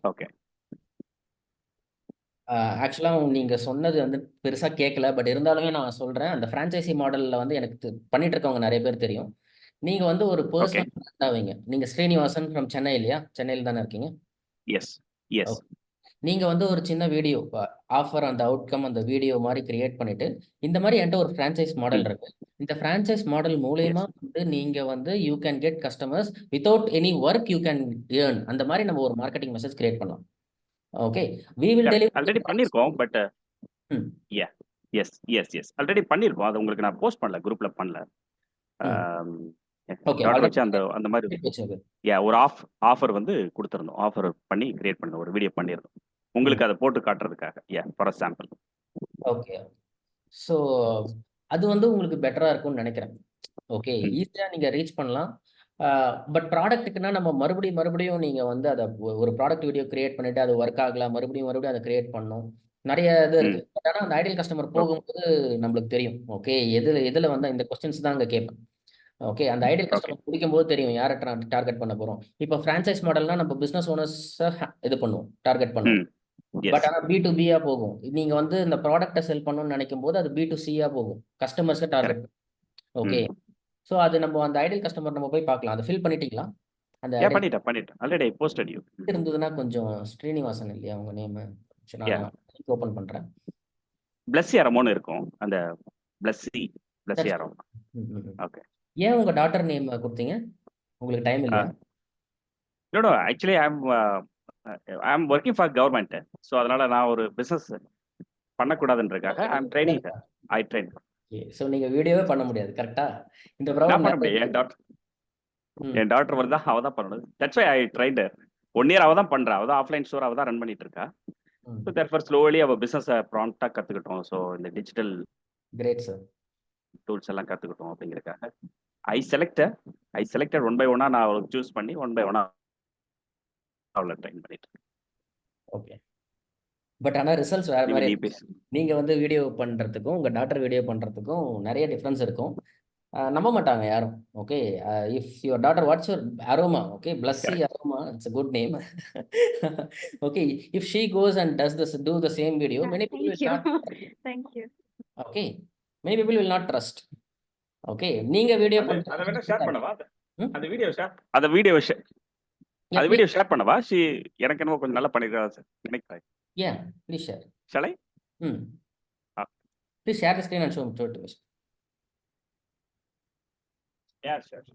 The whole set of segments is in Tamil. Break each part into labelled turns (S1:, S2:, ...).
S1: ஓகே.
S2: ஆக்சுவலா நீங்க சொன்னது வந்து பெருசா கேட்கல. பட் இருந்தாலுமே நான் சொல்றேன். அந்த ஃபிரான்சைசி மாடல்ல வந்து எனக்கு பண்ணிட்டு இருக்கவங்க நெறைய பேர் தெரியும். நீங்க வந்து ஒரு
S1: ஓகே.
S2: பெர்சனல் பிராண்ட் ஆவீங்க. நீங்க ஸ்ரீனிவாசன் ஃப்ரம் சென்னை இல்லையா? சென்னையில தானே இருக்கீங்க?
S1: எஸ். எஸ்.
S2: ஓகே. நீங்க வந்து ஒரு சின்ன வீடியோ ஆஃபர் அந்த அவுட்கம் அந்த வீடியோ மாரி கிரியேட் பண்ணிட்டு, இந்த மாரி என்ட்ட ஒரு ஃபிரான்சைஸ் மாடல்
S1: ம்.
S2: இருக்கு. இந்த ஃபிரான்சைஸ் மாடல் மூலியமா
S1: எஸ்.
S2: வந்து நீங்க வந்து you can get customers without any work you can earn. அந்த மாரி நம்ம ஒரு மார்க்கெட்டிங் மெசேஜ் கிரியேட் பண்ணலாம். Okay. We will
S1: correct.
S2: Deliver the
S1: already
S2: products.
S1: பண்ணியிருக்கோம். பட்
S2: ம்.
S1: Yeah. Yes. Yes. Yes. Already பண்ணியிருக்கோம். அது உங்களுக்கு நான் போஸ்ட் பண்ணல. குரூப்ல பண்ணல.
S2: ம்.
S1: ஆம், என்
S2: ஓகே.
S1: டாட்டர்
S2: ஆல்ரெடி
S1: வச்சு அந்த அந்த மாதிரி
S2: வச்சது.
S1: ஒரு ஆஃபர் வந்து கொடுத்துருந்தோம். ஆஃபர் பண்ணி கிரியேட் பண்ண ஒரு வீடியோ பண்ணியிருந்தோம்.
S2: ம்.
S1: உங்களுக்கு அதை போட்டு காட்டுறதுக்காக. For sample.
S2: ஓகே. ஸோ அது வந்து உங்களுக்கு பெட்டரா இருக்கும்னு நெனைக்கிறேன். ஓகே.
S1: ம்.
S2: ஈஸியா நீங்க ரீச் பண்ணலாம். பட் ப்ராடக்ட்டுக்குன்னா நம்ம மறுபடியும் நீங்க வந்து அத ஒரு ப்ராடக்ட் வீடியோ கிரியேட் பண்ணிட்டு அது ஒர்க் ஆகல. மறுபடியும் அத கிரியேட் பண்ணணும். நெறைய இது
S1: ம்.
S2: இருக்கு. பட் ஆனா அந்த ஐடியல் கஸ்டமர்
S1: ஓகே.
S2: போகும்போது நம்மளுக்கு தெரியும். ஓகே. எதுல வந்து இந்த கொஸ்டின்ஸ் தான் அங்க கேட்பேன். ஓகே. அந்த ஐடியல்
S1: ஓகே.
S2: கஸ்டமர் பிடிக்கும்போது தெரியும் யார டார்கெட் பண்ண போறோம். இப்ப பிரான்சைஸ் மாடல்னா நம்ம பிசினஸ் ஓனர்ஸ இது பண்ணுவோம். டார்கெட் பண்ணுவோம்.
S1: ம்.
S2: But
S1: yes.
S2: ஆனா பி2பியா போகும். நீங்க வந்து இந்த ப்ராடக்ட்ட செல் பண்ணணும்னு நினைக்கும்போது அது பி2சியா போகும். Customers target.
S1: கரெக்ட்.
S2: ஓகே.
S1: ம்.
S2: சோ அது நம்ம அந்த ஐடியல் கஸ்டமர் நம்ம போய் பார்க்கலாம். அத ஃபில் பண்ணிட்டீங்களா? அந்த ஐடியல்
S1: பண்ணிட்டேன் ஆல்ரெடி போஸ்டட் யூ.
S2: இருந்ததுன்னா கொஞ்சம் ஸ்ரீனிவாசன் இல்லையா உங்க நேமு?
S1: யா.
S2: நான் ஓப்பன் பண்றேன்.
S1: பிளஸ் யாரமோன்னு இருக்கும். அந்த பிளஸ்ஸி பிளஸ்
S2: தட்ஸ்
S1: யாரம்.
S2: குட். ம், ம், ம்.
S1: ஓகே.
S2: ஏன் உங்க டாட்டர் நேம் குடுத்தீங்க? உங்களுக்கு டைம் இல்லையா?
S1: No actually I am working for government. So அதனால நான் ஒரு பிசினஸ் பண்ணக்கூடாதுன்றதுக்காக I am training. I train.
S2: Okay. So நீங்க வீடியோவே பண்ண முடியாது. கரெக்ட்டா? இந்த
S1: நான்
S2: ப்ராப்ளம்
S1: பண்ண
S2: நெறைய
S1: முடியும்.
S2: பேருக்கு. ம்,
S1: என் டாக்டர் வருதா அவ தான் பண்ணணும். That's why I trained. 1 year அவ தான் பண்றா. அவ தான் ஆஃப்லைன் ஸ்டோர் அவ தான் ரன் பண்ணிட்டு இருக்கா.
S2: ம்.
S1: ஸோ தேர்ஃபார் ஸ்லோலி அவ பிசினஸ் ப்ராம்ப்டா கத்துக்கிட்டோம். ஸோ இந்த டிஜிட்டல்
S2: கிரேட் சார்.
S1: டூல்ஸ் எல்லாம் கத்துக்கிட்டோம் அப்படிங்கறதுக்காக I select I selected one by ஒன்னா நான் அவளுக்கு சூஸ் பண்ணி ஒன் பை ஒன்னா அவளை ட்ரைன் பண்ணிட்டு இருக்கேன்.
S2: ஓகே. பட் ஆனா ரிசல்ட்ஸ் வேற
S1: நீங்க
S2: மாரி
S1: நீ
S2: இருக்கும்.
S1: பேசு.
S2: நீங்க வந்து வீடியோ பண்றதுக்கும், உங்க டாட்டர் வீடியோ பண்றதுக்கும் நெறைய டிஃபரன்ஸ் இருக்கும். நம்ப மாட்டாங்க யாரும். Okay. If your daughter what's your aroma, okay, Blessy
S1: correct.
S2: Aroma, it's a good name. Okay. If she goes and do the same video, many people
S3: Thank
S2: will
S3: you.
S2: Not.
S3: Thank you.
S2: Okay. Many people will not trust. Okay. நீங்க வீடியோ
S1: அந்த அதை
S2: பண்றது
S1: வேணா ஷேர்
S2: தான்.
S1: பண்ணவா?
S2: ம்.
S1: அந்த வீடியோ ஷேர் அந்த வீடியோ
S2: யா
S1: அந்த வீடியோ
S2: ப்ளீஸ்.
S1: ஷேர் பண்ணவா? எனக்கு என்னவோ கொஞ்சம் நல்லா பண்ணிருக்கா நினைக்கிறேன்.
S2: யா ப்ளீஸ் ஷேர்.
S1: ஷலை.
S2: ம். Please share the screen and show it to me.
S1: Share.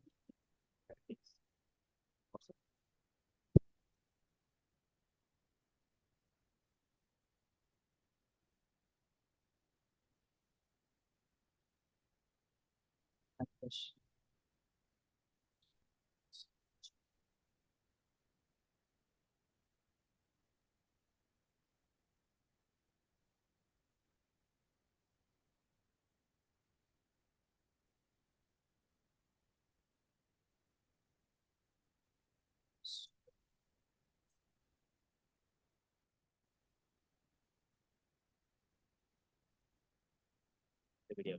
S1: Video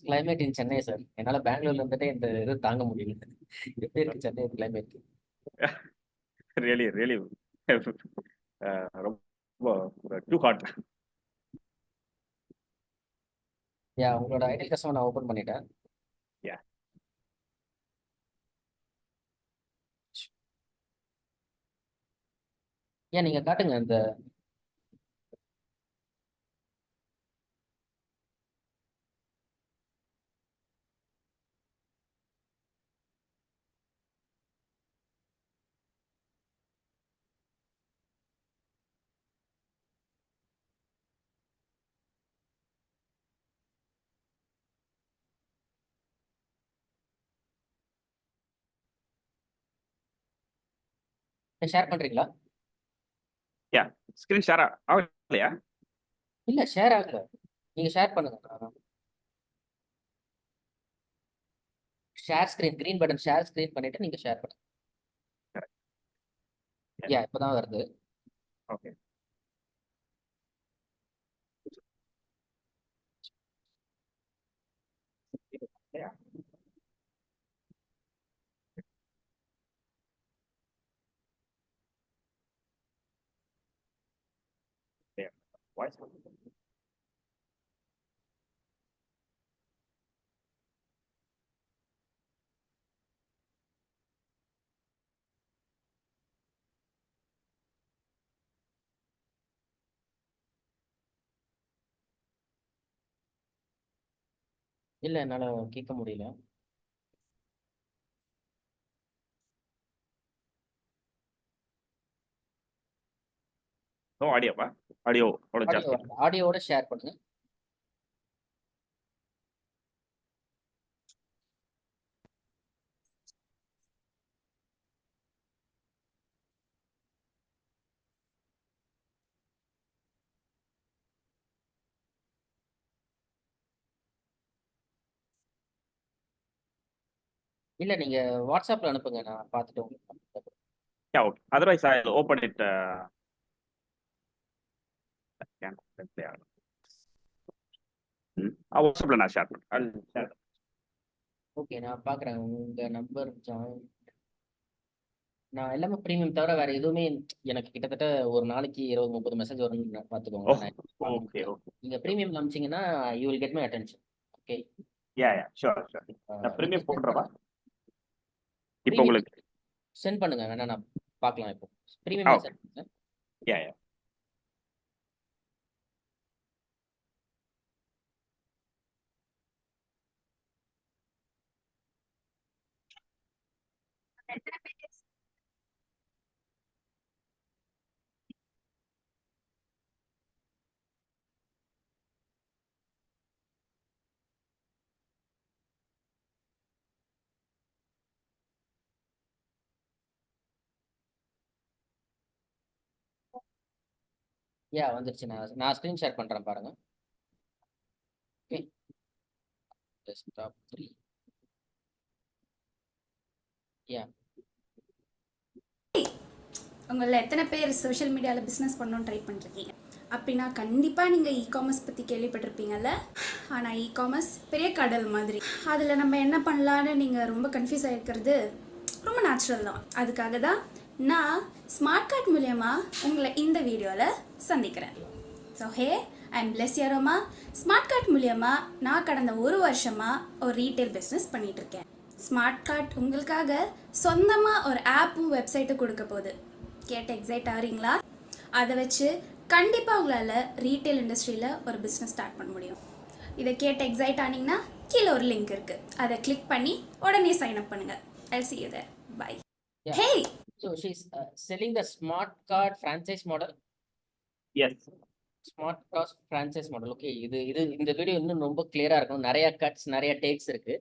S2: climate in Chennai sir. என்னால பெங்களூர்ல இருந்துட்டே இந்த இது தாங்க முடியல. எப்படி இருக்கு சென்னை கிளைமேட்?
S1: ரியலி ரியலி ரொம்ப டூ ஹாட்.
S2: யா உங்களோட ஐடியல் கஸ்டமர் நான் ஓபன் பண்ணிட்டேன்.
S1: யா.
S2: ஏன் நீங்க காட்டுங்க அந்த. ஷேர் பண்றீங்களா?
S1: யா ஸ்கிரீன் ஷேர் ஆகலையா?
S2: இல்ல ஷேர் ஆகல. நீங்க ஷேர் பண்ணுங்க. Share screen green button share screen பண்ணிட்டு நீங்க ஷேர் பண்ணுங்க. யா இப்பதான் வருது.
S1: ஓகே. வாய்ஸ்
S2: இல்ல என்னால கேட்க முடியல.
S1: நோ ஆடியோவா? ஆடியோ அவ்வளோ ஜாஸ்தி.
S2: ஆடியோவோட ஷேர் பண்ணுங்க. இல்ல நீங்க வாட்ஸ்அப்ல அனுப்புங்க, நான் பார்த்துட்டு உங்களுக்கு
S1: yeah okay. Otherwise I open it. வாட்ஸ்அப்ல நான் ஷேர் பண்ணுறேன்.
S2: ஓகே. நான் பார்க்குறேன் உங்க நம்பர் ஜாயின். நான் எல்லாமே ப்ரீமியம் தவிர வேற எதுவுமே எனக்கு கிட்டத்தட்ட ஒரு நாளைக்கு 20-30 மெசேஜ் வரும்னு பார்த்துக்கோங்க.
S1: Okay okay.
S2: நீங்க ப்ரீமியம் காமிச்சீங்கன்னா you will get my attention. Okay.
S1: Ya sure sure. நான் ப்ரீமியம் போடுறவா இப்போ
S2: Premium
S1: உங்களுக்கு?
S2: சென்ட் பண்ணுங்க, வேணா நான் பார்க்கலாம். இப்போ ப்ரீமியம்
S1: Okay.
S2: சென்ட் பண்ணுங்க.
S1: யா
S2: யா வந்துருச்சு. நான் ஸ்க்ரீன் ஷேர் பண்றேன் பாருங்க. ஓகே. டெஸ்க்டாப் 3. யா
S3: உங்களில் எத்தனை பேர் சோஷியல் மீடியாவில் பிஸ்னஸ் பண்ணணும்னு ட்ரை பண்ணிருக்கீங்க? அப்படின்னா கண்டிப்பாக நீங்கள் இகாமர்ஸ் பற்றி கேள்விப்பட்டிருப்பீங்கல்ல. ஆனால் இகாமர்ஸ் பெரிய கடல் மாதிரி. அதில் நம்ம என்ன பண்ணலான்னு நீங்கள் ரொம்ப கன்ஃபியூஸ் ஆகிருக்கிறது ரொம்ப நேச்சுரல் தான். அதுக்காக தான் நான் ஸ்மார்ட் கார்ட் மூலயமா உங்களை இந்த வீடியோவில் சந்திக்கிறேன். So hey, I am Blessia Roma. Smart card மூலயமா நான் கடந்த 1 வருஷமாக ஒரு ரீட்டைல் பிஸ்னஸ் பண்ணிகிட்ருக்கேன். ஸ்மார்ட் கார்ட் உங்களுக்காக சொந்தமாக ஒரு ஆப்பும் வெப்சைட்டும் கொடுக்க போகுது. கேட்டு எக்ஸைட் ஆகிறீங்களா? அதை வச்சு கண்டிப்பாக உங்களால் ரீட்டைல் இண்டஸ்ட்ரியில் ஒரு பிஸ்னஸ் ஸ்டார்ட் பண்ண முடியும். இதை கேட்டு எக்ஸைட் ஆனீங்கன்னா கீழே ஒரு லிங்க் இருக்குது, அதை கிளிக் பண்ணி உடனே சைன் அப் பண்ணுங்கள். I'll see you there. Bye.
S2: Yeah.
S3: Hey!
S2: So she's selling the smart card franchise model.
S1: Yes.
S2: Smart card franchise model. Okay. இது இந்த வீடியோ இன்னும் ரொம்ப கிளியரா இருக்கும். நிறைய கட்ஸ், நிறைய டேக்ஸ் இருக்கு.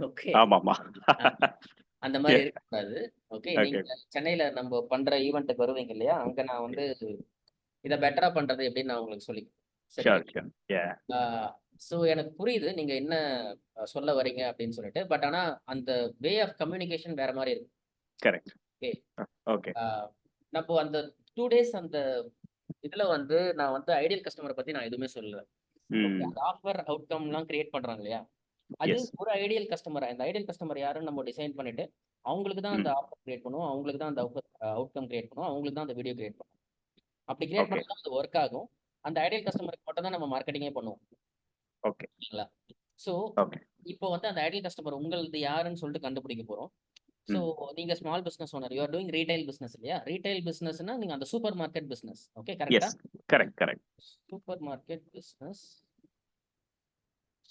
S2: ஓகே.
S1: ஆமாமா.
S2: அந்த மாதிரி இருக்கக்கூடாது. ஓகே. நீங்க சென்னையில நம்ம பண்ற ஈவெண்ட்டுக்கு வருவீங்க இல்லையா, அங்க நான் வந்து இதை பெட்டரா பண்றது எப்படின்னு நான் உங்களுக்கு சொல்லிக்கிறேன். ஸோ எனக்கு புரியுது நீங்க என்ன சொல்ல வரீங்க அப்படின்னு சொல்லிட்டு. பட் ஆனா அந்த வே ஆஃப் கம்யூனிகேஷன் வேற மாதிரி இருக்கு.
S1: கரெக்ட்.
S2: ஓகே.
S1: ஓகே.
S2: நம்ம அந்த 2 days அந்த இதுல வந்து நான் வந்து ஐடியல் கஸ்டமரை பத்தி நான் எதுவுமே சொல்லல. ஆஃபர் அவுட்கம்லாம் கிரியேட் பண்றாங்க இல்லையா, அது ஒரு ஐடியல் கஸ்டமர். அந்த ஐடியல் கஸ்டமர் யாருன்னு நம்ம டிசைன் பண்ணிட்டு அவங்களுக்கு தான் அந்த ஆஃபர் கிரியேட் பண்ணுவோம், அவங்களுக்கு தான் அந்த அவுட்கம் கிரியேட் பண்ணுவோம், அவங்களுக்கு தான் அந்த வீடியோ கிரியேட் பண்ணுவோம். அப்படி கிரியேட் பண்ணா அது ஒர்க் ஆகும். அந்த ஐடியல் கஸ்டமருக்கு மட்டும் தான் நம்ம மார்க்கெட்டிங்கே பண்ணுவோம். ஓகேங்களா? ஸோ இப்போ வந்து அந்த ஐடியல் கஸ்டமர் உங்களது யாருன்னு சொல்லிட்டு கண்டுபிடிக்க போறோம். ஸோ நீங்க small business owner, you are doing retail business இல்லையா? ரீட்டைல் பிசினஸ்னா நீங்க அந்த சூப்பர் மார்க்கெட் பிசினஸ். ஓகே, கரெக்ட்டா?
S1: Correct.
S2: Super market business,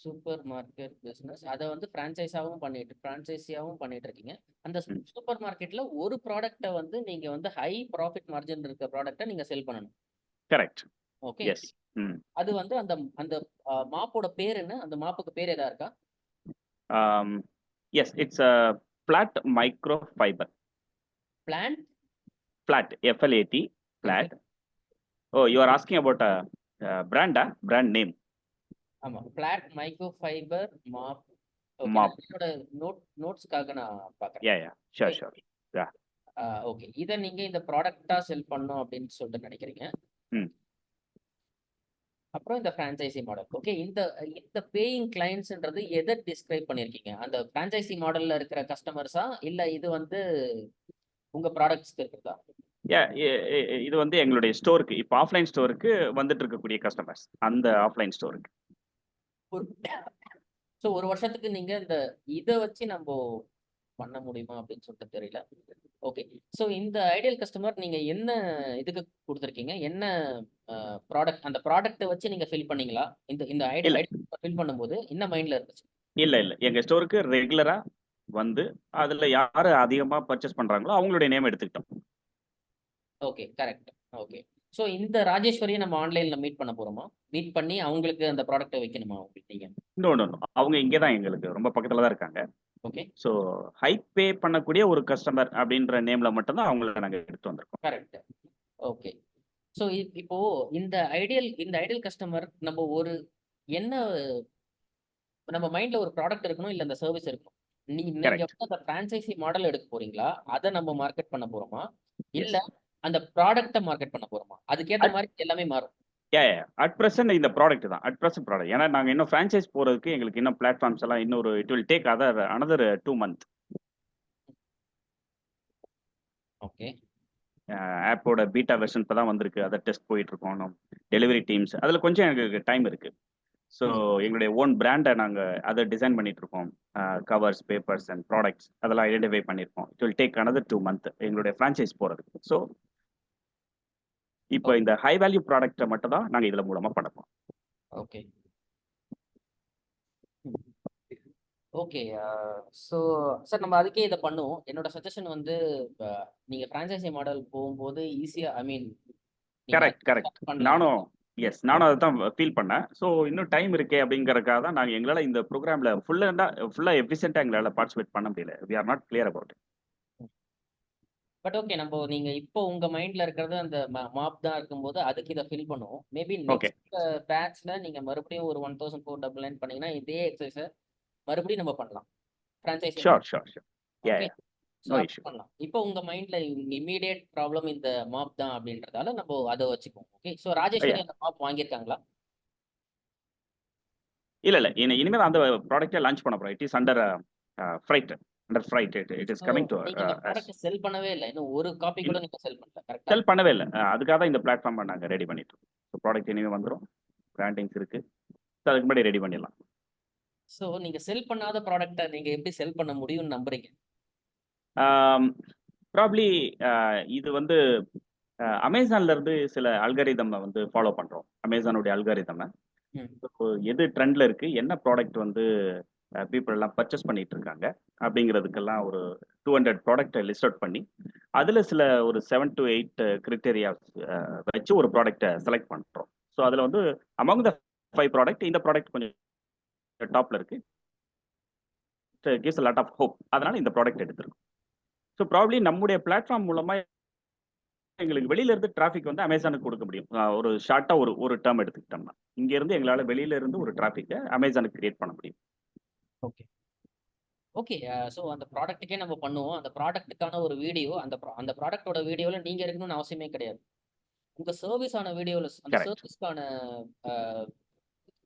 S2: super market business அதை வந்து ஃப்ரான்ச்சைஸியாவும் பண்ணிட்டு இருக்கீங்க. அந்த சூப்பர் மார்க்கெட்ல ஒரு ப்ராடக்ட்டை வந்து நீங்க வந்து ஹை ப்ராஃபிட் மார்ஜின் இருக்க ப்ராடக்ட்டை நீங்க செல் பண்ணணும்.
S1: கரெக்ட்.
S2: ஓகே. அது வந்து அந்த அந்த மாப்போட பேர் என்ன? அந்த மாப்புக்கு பேர் ஏதா இருக்கா?
S1: Yes, it's a plant microfiber.
S2: Plant
S1: Flat, FLAT, flat. Oh, you are asking about a brand name.
S2: ஆமா, flat micro fibre mop. Okay,
S1: Mop.
S2: என்னோட நோட்ஸ்க்காக நான் பார்க்குறேன்.
S1: Yeah, sure, sure. Yeah.
S2: Okay, இதை நீங்க இந்த ப்ராடக்டா செல் பண்ணணும் அப்படின்னு சொல்லிட்டு நினைக்கிறீங்க.
S1: ம்.
S2: அப்புறம் இந்த ஃப்ரான்ச்சைசி மாடல். ஓகே, இந்த பேயிங் கிளைண்ட்ஸ்ன்றது எதை டிஸ்கிரைப் பண்ணியிருக்கீங்க? அந்த ஃப்ரான்ச்சைசி மாடல்ல இருக்கிற கஸ்டமர்ஸா, இல்ல இது வந்து உங்க ப்ராடக்ட்ஸ்க்கு இருக்கிறதா?
S1: இது வந்து எங்களுடைய ஸ்டோருக்கு, இப்போ ஆஃப்லைன் ஸ்டோருக்கு வந்துட்டு இருக்கக்கூடிய கஸ்டமர்ஸ், அந்த ஆஃப்லைன் ஸ்டோருக்கு.
S2: ஸோ ஒரு வருஷத்துக்கு நீங்க இதை வச்சு நம்ம பண்ண முடியுமா அப்படின்னு சொல்லிட்டு தெரியல. ஓகே, ஸோ இந்த ஐடியல் கஸ்டமர் நீங்க என்ன இதுக்கு கொடுத்துருக்கீங்க? என்ன ப்ராடக்ட், அந்த ப்ராடக்ட்டை வச்சு நீங்க ஃபில் பண்ணீங்களா? இந்த ஐடியல் ஃபில் பண்ணும்போது என்ன மைண்ட்ல இருந்துச்சு?
S1: இல்ல எங்க ஸ்டோருக்கு ரெகுலரா வந்து அதுல யாரு அதிகமா பர்ச்சேஸ் பண்றாங்களோ அவங்களுடைய நேம் எடுத்துக்கிட்டோம்.
S2: Okay, correct. ஓகே, ஸோ இந்த ராஜேஸ்வரியை நம்ம ஆன்லைன்ல மீட் பண்ண போறோமா? மீட் பண்ணி அவங்களுக்கு அந்த ப்ராடக்ட்டை வைக்கணுமா உங்களுக்கு நீங்க?
S1: நோ, அவங்க இங்கே தான் எங்களுக்கு ரொம்ப பக்கத்துல தான் இருக்காங்க.
S2: ஓகே,
S1: ஸோ ஹை பே பண்ணக்கூடிய ஒரு கஸ்டமர் அப்படின்ற நேம்ல மட்டும்தான் அவங்கள நாங்க எடுத்து வந்திருக்கோம்.
S2: கரெக்ட். ஓகே, ஸோ இப்போ இந்த ஐடியல் கஸ்டமர் நம்ம என்ன நம்ம மைண்ட்ல ஒரு ப்ராடக்ட் இருக்கணும், இல்ல அந்த சர்வீஸ் இருக்கணும். நீங்க
S1: Correct.
S2: வந்து அந்த ஃப்ரான்ச்சைசி மாடல் எடுக்க போறீங்களா? அதை நம்ம மார்க்கெட் பண்ண போறோமா, இல்ல அந்த ப்ராடக்ட்டை மார்க்கெட் பண்ண போறோமா? அதுக்கேற்ற மாதிரி எல்லாமே மாறும்.
S1: அட் பிரசன்ட் இந்த ப்ராடக்ட் தான், அட் பிரசன்ட் ப்ராடக்ட். ஏன்னா நாங்க இன்னும் ஃப்ரான்ச்சைஸ் போறதுக்கு எங்களுக்கு இன்னும் பிளாட்ஃபார்ம்ஸ் எல்லாம் இன்னொரு it will take another 2 months.
S2: Okay,
S1: ஆப்போட பீட்டா வெர்ஷன் இப்போ தான் வந்திருக்கு, அதை டெஸ்ட் போயிட்டு இருக்கோம். டெலிவரி டீம்ஸ் அதில் கொஞ்சம் எங்களுக்கு டைம் இருக்கு. ஸோ எங்களுடைய ஓன் பிராண்டை நாங்கள் அதை டிசைன் பண்ணிட்டு இருக்கோம். கவர்ஸ், பேப்பர்ஸ் அண்ட் ப்ராடக்ட்ஸ் அதெல்லாம் ஐடென்டிஃபை பண்ணியிருக்கோம். It will take another 2 months எங்களுடைய ஃப்ரான்ச்சைஸ் போகிறதுக்கு. ஸோ இப்போ இந்த ஹை வேல்யூ ப்ராடக்ட்டை மட்டும் தான் நாங்கள் இதில் மூலமாக பண்ண போகிறோம்.
S2: Okay, okay. ஸோ சார், நம்ம அதுக்கே இதை பண்ணுவோம். என்னோட சஜஷன் வந்து நீங்க ஃப்ரான்ச்சைசி மாடல் போகும்போது ஈஸியா, ஐ மீன்
S1: கரெக்ட். நானும் அதை தான் ஃபீல் பண்ணேன். ஸோ இன்னும் டைம் இருக்கே அப்படிங்கறதுக்காக தான் நாங்கள் எங்களால் இந்த ப்ரோக்ராமில் ஃபுல்லாக எஃபிஷியண்டாக எங்களால் பார்ட்டிசிபேட் பண்ண முடியல. We are not clear about it.
S2: But okay, நீங்க இப்போ உங்க மைண்ட்ல இருக்கிறது அந்த மாப் தான் இருக்கும்போது அதுக்கு இதை ஃபில் பண்ணுவோம். மேபி நெக்ஸ்ட் பேட்ச்ல நீங்க மறுபடியும் ஒரு 1499 பண்ணீங்கன்னா இதே எக்ஸசைஸை மறுபடியும் நம்ம பண்ணலாம். ஃப்ரான்ச்சைசி பண்ணலாம். இப்போ உங்க மைண்ட்ல இமீடியட் ப்ராப்ளம் இந்த மாப் தான் அப்படின்றதால நம்ம அதை வச்சுக்குவோம். ஓகே, ஸோ ராஜேஸ்வரி அந்த மாப் வாங்கியிருக்காங்களா?
S1: இல்ல இனிமேல் அந்த ப்ராடக்ட்டை லான்ச் பண்ண போறோம். It is under fright. It is coming to
S2: product sell பண்ணவே இல்லை, இன்னும் ஒரு காப்பி கூட நீங்க செல் பண்ணல. கரெக்ட்டா?
S1: செல் பண்ணவே இல்லை. அதுக்காக தான் இந்த பிளாட்ஃபார்மை நாங்கள் ரெடி பண்ணிட்டு இருக்கோம். ஸோ ப்ராடக்ட் இனிமே வந்துடும், பிராண்டிங்ஸ் இருக்கு. ஸோ அதுக்கு முன்னாடி ரெடி பண்ணிடலாம்.
S2: ஸோ நீங்க செல் பண்ணாத ப்ராடக்ட்டை நீங்க எப்படி செல் பண்ண முடியும்னு நம்புறீங்க?
S1: ப்ராப்ளி இது வந்து அமேசான்ல இருந்து சில அல்காரிதம் வந்து ஃபாலோ பண்றோம். அமேசானுடைய அல்காரிதம் எது ட்ரெண்ட்ல இருக்கு, என்ன ப்ராடக்ட் வந்து பீப்புள் எல்லாம் பர்ச்சேஸ் பண்ணிட்டு இருக்காங்க அப்படிங்கிறதுக்கெல்லாம் ஒரு 200 ப்ராடக்ட்டை லிஸ்ட் அவுட் பண்ணி அதுல சில ஒரு 7 to 8 கிரிட்டேரியா வச்சு ஒரு ப்ராடக்ட்டை செலக்ட் பண்றோம். ஸோ அதுல வந்து அமௌங் த 5 ப்ராடக்ட் இந்த ப்ராடக்ட் கொஞ்சம் டாப்ல இருக்கு, gives a lot of hope. அதனால இந்த ப்ராடக்ட் எடுத்திருக்கோம். ஸோ ப்ராப்ளி நம்முடைய பிளாட்ஃபார்ம் மூலமா எங்களுக்கு வெளியில இருந்து டிராஃபிக் வந்து அமேசானுக்கு கொடுக்க முடியும். ஒரு ஷார்ட்டா ஒரு டேர்ம் எடுத்துக்கிட்டோம்னா இங்க இருந்து எங்களால வெளியில இருந்து ஒரு டிராஃபிக்கை அமேசானுக்கு கிரியேட் பண்ண முடியும்.
S2: Okay, okay. ஸோ அந்த ப்ராடக்ட்டுக்கே நம்ம பண்ணுவோம். அந்த ப்ராடக்ட்டுக்கான ஒரு வீடியோ, அந்த ப்ராடக்ட்டோட வீடியோவில் நீங்கள் இருக்கணும்னு அவசியமே கிடையாது. உங்கள் சர்வீஸான வீடியோவில் அந்த சர்வீஸ்க்கான